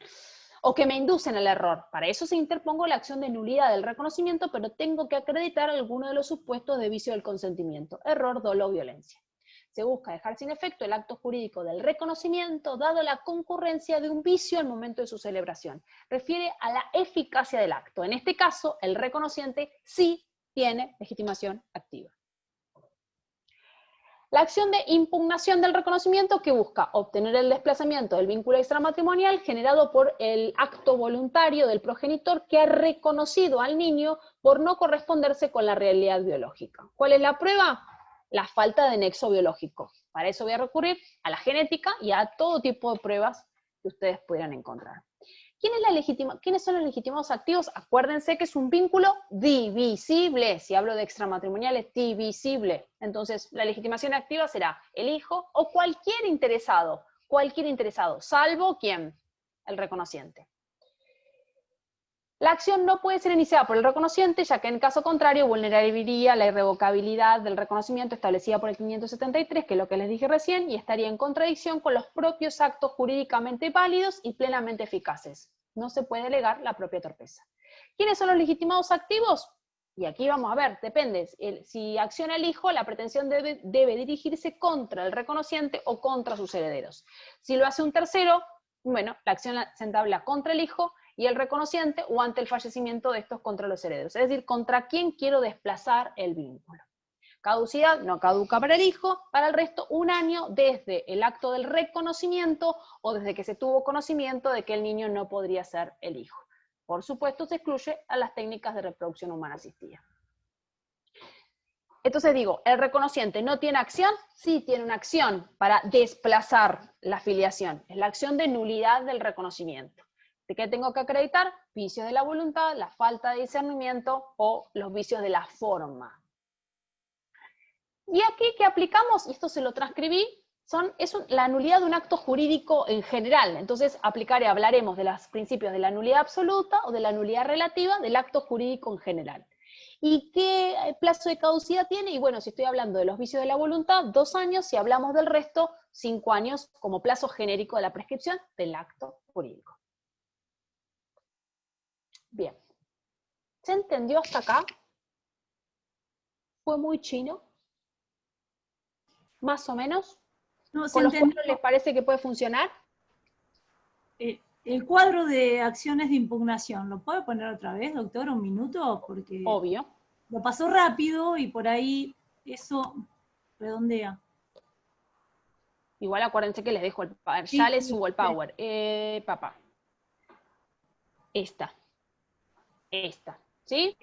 o que me inducen al error. Para eso se interpongo la acción de nulidad del reconocimiento, pero tengo que acreditar alguno de los supuestos de vicio del consentimiento, error, dolo o violencia. Se busca dejar sin efecto el acto jurídico del reconocimiento, dado la concurrencia de un vicio al momento de su celebración. Refiere a la eficacia del acto. En este caso, el reconociente sí tiene legitimación activa. La acción de impugnación del reconocimiento, que busca obtener el desplazamiento del vínculo extramatrimonial generado por el acto voluntario del progenitor que ha reconocido al niño por no corresponderse con la realidad biológica. ¿Cuál es la prueba? La falta de nexo biológico. Para eso voy a recurrir a la genética y a todo tipo de pruebas que ustedes pudieran encontrar. ¿Quiénes son los legitimados activos? Acuérdense que es un vínculo divisible. Si hablo de extramatrimonial es divisible. Entonces, la legitimación activa será el hijo o cualquier interesado, cualquier interesado, salvo ¿quién? El reconociente. La acción no puede ser iniciada por el reconociente, ya que en caso contrario vulneraría la irrevocabilidad del reconocimiento establecida por el 573, que es lo que les dije recién, y estaría en contradicción con los propios actos jurídicamente válidos y plenamente eficaces. No se puede alegar la propia torpeza. ¿Quiénes son los legitimados activos? Y aquí vamos a ver, depende. Si acciona el hijo, la pretensión debe dirigirse contra el reconociente o contra sus herederos. Si lo hace un tercero, bueno, la acción se entabla contra el hijo y el reconociente o ante el fallecimiento de estos contra los herederos. Es decir, contra quién quiero desplazar el vínculo. Caducidad, no caduca para el hijo, para el resto 1 año desde el acto del reconocimiento o desde que se tuvo conocimiento de que el niño no podría ser el hijo. Por supuesto, se excluye a las técnicas de reproducción humana asistida. Entonces digo, ¿el reconociente no tiene acción? Sí tiene una acción para desplazar la filiación. Es la acción de nulidad del reconocimiento. ¿De qué tengo que acreditar? Vicios de la voluntad, la falta de discernimiento o los vicios de la forma. Y aquí que aplicamos, y esto se lo transcribí, es la nulidad de un acto jurídico en general. Entonces hablaremos de los principios de la nulidad absoluta o de la nulidad relativa del acto jurídico en general. ¿Y qué plazo de caducidad tiene? Y bueno, si estoy hablando de los vicios de la voluntad, 2 años, si hablamos del resto, 5 años como plazo genérico de la prescripción del acto jurídico. Bien. ¿Se entendió hasta acá? ¿Fue muy chino? ¿Más o menos? No, se ¿Con los entendió. cuadros les parece que puede funcionar? El cuadro de acciones de impugnación, ¿lo puede poner otra vez, doctor, 1 minuto? Porque Obvio. lo pasó rápido y por ahí eso redondea. Igual acuérdense que les dejo el power. Sí, Ya les sí, subo el sí. power. Papá. Esta. ¿Sí?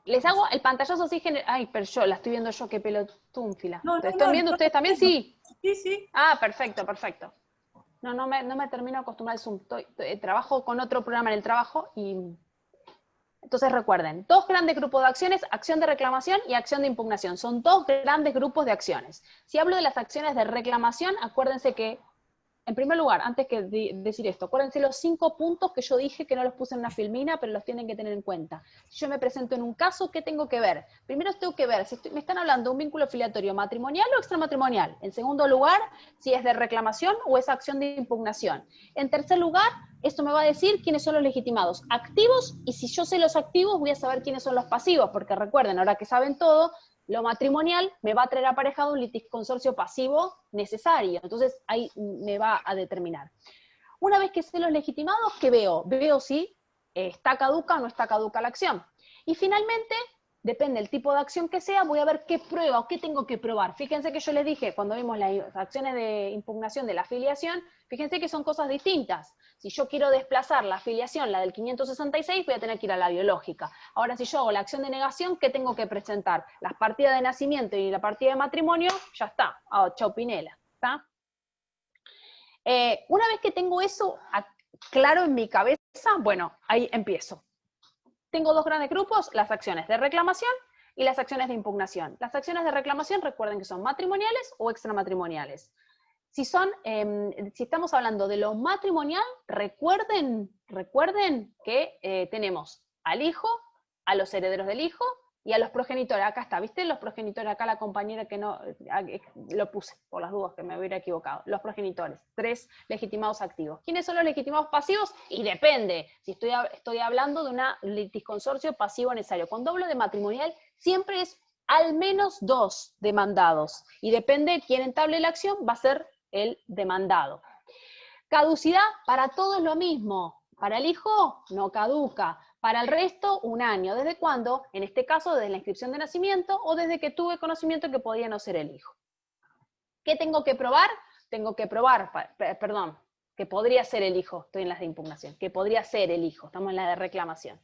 Les hago el pantallazo así general. Ay, pero yo la estoy viendo yo, qué pelotúnfila. No, ¿Están viendo ustedes también? Sí. Sí, sí. Ah, perfecto, perfecto. No me termino de acostumbrar al Zoom. Trabajo con otro programa en el trabajo y... Entonces recuerden, 2 grandes grupos de acciones, acción de reclamación y acción de impugnación. Son 2 grandes grupos de acciones. Si hablo de las acciones de reclamación, acuérdense que, en primer lugar, antes que decir esto, acuérdense los 5 puntos que yo dije que no los puse en una filmina, pero los tienen que tener en cuenta. Si yo me presento en un caso, ¿qué tengo que ver? Primero tengo que ver si me están hablando de un vínculo filiatorio matrimonial o extramatrimonial. En segundo lugar, si es de reclamación o es acción de impugnación. En tercer lugar, esto me va a decir quiénes son los legitimados activos, y si yo sé los activos, voy a saber quiénes son los pasivos, porque recuerden, ahora que saben todo, lo matrimonial me va a traer aparejado un litisconsorcio pasivo necesario. Entonces ahí me va a determinar. Una vez que sé los legitimados, ¿qué veo? Veo si está caduca o no está caduca la acción. Y finalmente, depende del tipo de acción que sea, voy a ver qué prueba o qué tengo que probar. Fíjense que yo les dije, cuando vimos las acciones de impugnación de la afiliación, fíjense que son cosas distintas. Si yo quiero desplazar la afiliación, la del 566, voy a tener que ir a la biológica. Ahora, si yo hago la acción de negación, ¿qué tengo que presentar? Las partidas de nacimiento y la partida de matrimonio, ya está. Chau Pinela. ¿Está? Una vez que tengo eso claro en mi cabeza, bueno, ahí empiezo. Tengo 2 grandes grupos, las acciones de reclamación y las acciones de impugnación. Las acciones de reclamación, recuerden que son matrimoniales o extramatrimoniales. Si estamos hablando de lo matrimonial, recuerden que tenemos al hijo, a los herederos del hijo y a los progenitores. Acá está, ¿viste? Los progenitores, acá la compañera que no, lo puse por las dudas que me hubiera equivocado. Los progenitores, 3 legitimados activos. ¿Quiénes son los legitimados pasivos? Y depende, si estoy hablando de un litisconsorcio pasivo necesario. Cuando hablo de matrimonial, siempre es al menos 2 demandados. Y depende quién entable la acción, va a ser el demandado. Caducidad, para todos lo mismo. Para el hijo, no caduca. Para el resto, 1 año. ¿Desde cuándo? En este caso, desde la inscripción de nacimiento o desde que tuve conocimiento que podía no ser el hijo. ¿Qué tengo que probar? Tengo que probar, perdón, que podría ser el hijo. Estoy en las de impugnación. Que podría ser el hijo. Estamos en la de reclamación.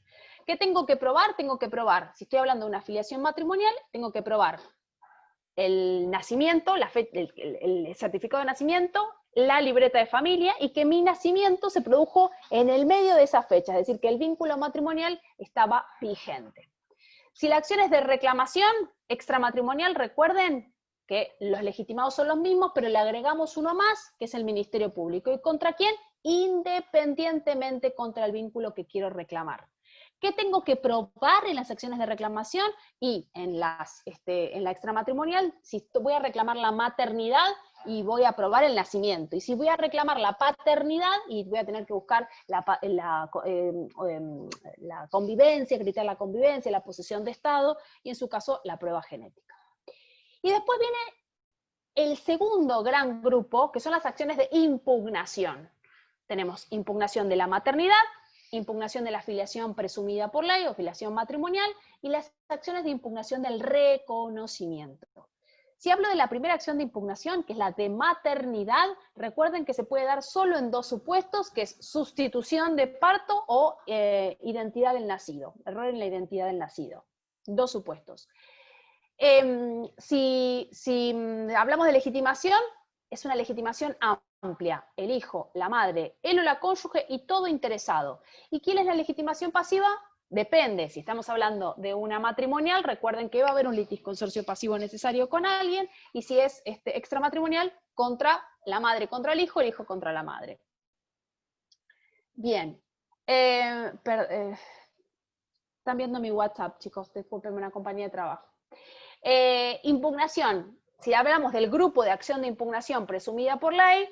¿Qué tengo que probar? Tengo que probar. Si estoy hablando de una afiliación matrimonial, tengo que probar el nacimiento, el certificado de nacimiento, la libreta de familia, y que mi nacimiento se produjo en el medio de esa fecha, es decir, que el vínculo matrimonial estaba vigente. Si la acción es de reclamación extramatrimonial, recuerden que los legitimados son los mismos, pero le agregamos uno más, que es el Ministerio Público. ¿Y contra quién? Independientemente contra el vínculo que quiero reclamar. ¿Qué tengo que probar en las acciones de reclamación? Y en la extramatrimonial, si voy a reclamar la maternidad, y voy a probar el nacimiento. Y si voy a reclamar la paternidad, y voy a tener que buscar la convivencia, acreditar la convivencia, la posesión de Estado, y en su caso, la prueba genética. Y después viene el segundo gran grupo, que son las acciones de impugnación. Tenemos impugnación de la maternidad, impugnación de la filiación presumida por ley o filiación matrimonial, y las acciones de impugnación del reconocimiento. Si hablo de la primera acción de impugnación, que es la de maternidad, recuerden que se puede dar solo en dos supuestos, que es sustitución de parto o identidad del nacido, error en la identidad del nacido. Dos supuestos. Si hablamos de legitimación, es una legitimación amplia, el hijo, la madre, él o la cónyuge y todo interesado. ¿Y quién es la legitimación pasiva? Depende, si estamos hablando de una matrimonial, recuerden que va a haber un litisconsorcio pasivo necesario con alguien, y si es extramatrimonial, contra la madre contra el hijo contra la madre. Bien. Están viendo mi WhatsApp, chicos, discúlpenme, una compañía de trabajo. Impugnación. Si hablamos del grupo de acción de impugnación presumida por ley,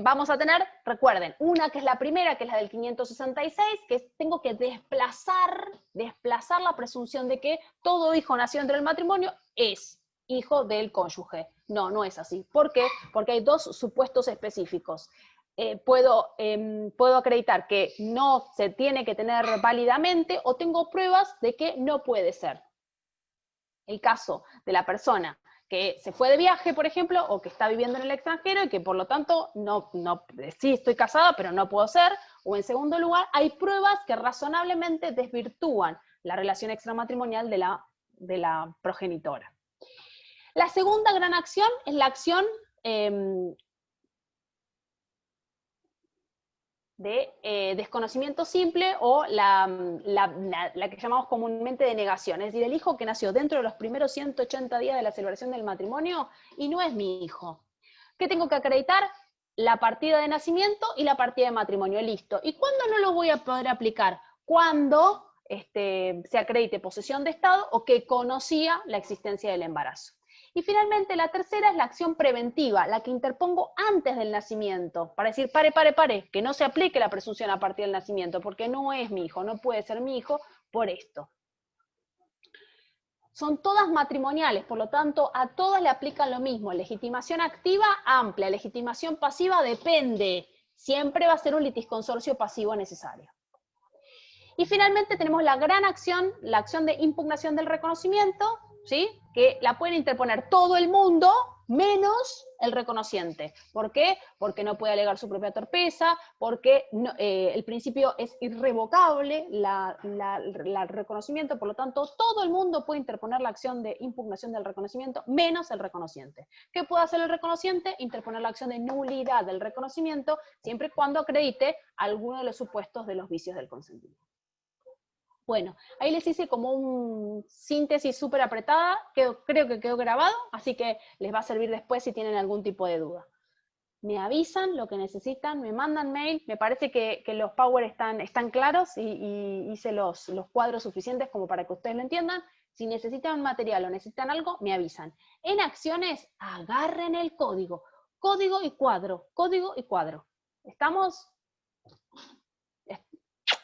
vamos a tener, recuerden, una que es la primera, que es la del 566, que tengo que desplazar la presunción de que todo hijo nacido entre el matrimonio es hijo del cónyuge. No, no es así. ¿Por qué? Porque hay dos supuestos específicos. Puedo acreditar que no se tiene que tener válidamente, o tengo pruebas de que no puede ser. El caso de la persona que se fue de viaje, por ejemplo, o que está viviendo en el extranjero y que por lo tanto sí estoy casada, pero no puedo ser, o en segundo lugar, hay pruebas que razonablemente desvirtúan la relación extramatrimonial de la progenitora. La segunda gran acción es la acción de desconocimiento simple, o la que llamamos comúnmente de negación, es decir, el hijo que nació dentro de los primeros 180 días de la celebración del matrimonio y no es mi hijo. ¿Qué tengo que acreditar? La partida de nacimiento y la partida de matrimonio, listo. ¿Y cuándo no lo voy a poder aplicar? Cuando se acredite posesión de Estado o que conocía la existencia del embarazo. Y finalmente la tercera es la acción preventiva, la que interpongo antes del nacimiento, para decir, pare, que no se aplique la presunción a partir del nacimiento, porque no es mi hijo, no puede ser mi hijo por esto. Son todas matrimoniales, por lo tanto, a todas le aplican lo mismo. Legitimación activa, amplia. Legitimación pasiva, depende. Siempre va a ser un litisconsorcio pasivo necesario. Y finalmente tenemos la gran acción, la acción de impugnación del reconocimiento, ¿sí? Que la pueden interponer todo el mundo, menos el reconociente. ¿Por qué? Porque no puede alegar su propia torpeza, porque el principio es irrevocable, el reconocimiento, por lo tanto, todo el mundo puede interponer la acción de impugnación del reconocimiento, menos el reconociente. ¿Qué puede hacer el reconociente? Interponer la acción de nulidad del reconocimiento, siempre y cuando acredite alguno de los supuestos de los vicios del consentimiento. Bueno, ahí les hice como un síntesis súper apretada, creo que quedó grabado, así que les va a servir después si tienen algún tipo de duda. Me avisan lo que necesitan, me mandan mail, me parece que los Power están claros y hice los cuadros suficientes como para que ustedes lo entiendan. Si necesitan material o necesitan algo, me avisan. En acciones, agarren el código. Código y cuadro, código y cuadro. ¿Estamos?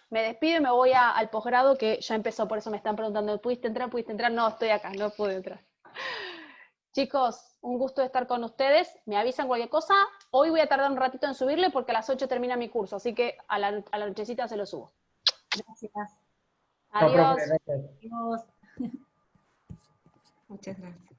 Me despido y me voy al posgrado que ya empezó, por eso me están preguntando, ¿pudiste entrar? ¿Pudiste entrar? No, estoy acá, no pude entrar. Chicos, un gusto estar con ustedes, me avisan cualquier cosa. Hoy voy a tardar un ratito en subirle porque a las 8 termina mi curso, así que a la nochecita se lo subo. Gracias. Adiós. Chao, profe, gracias. Adiós. Muchas gracias.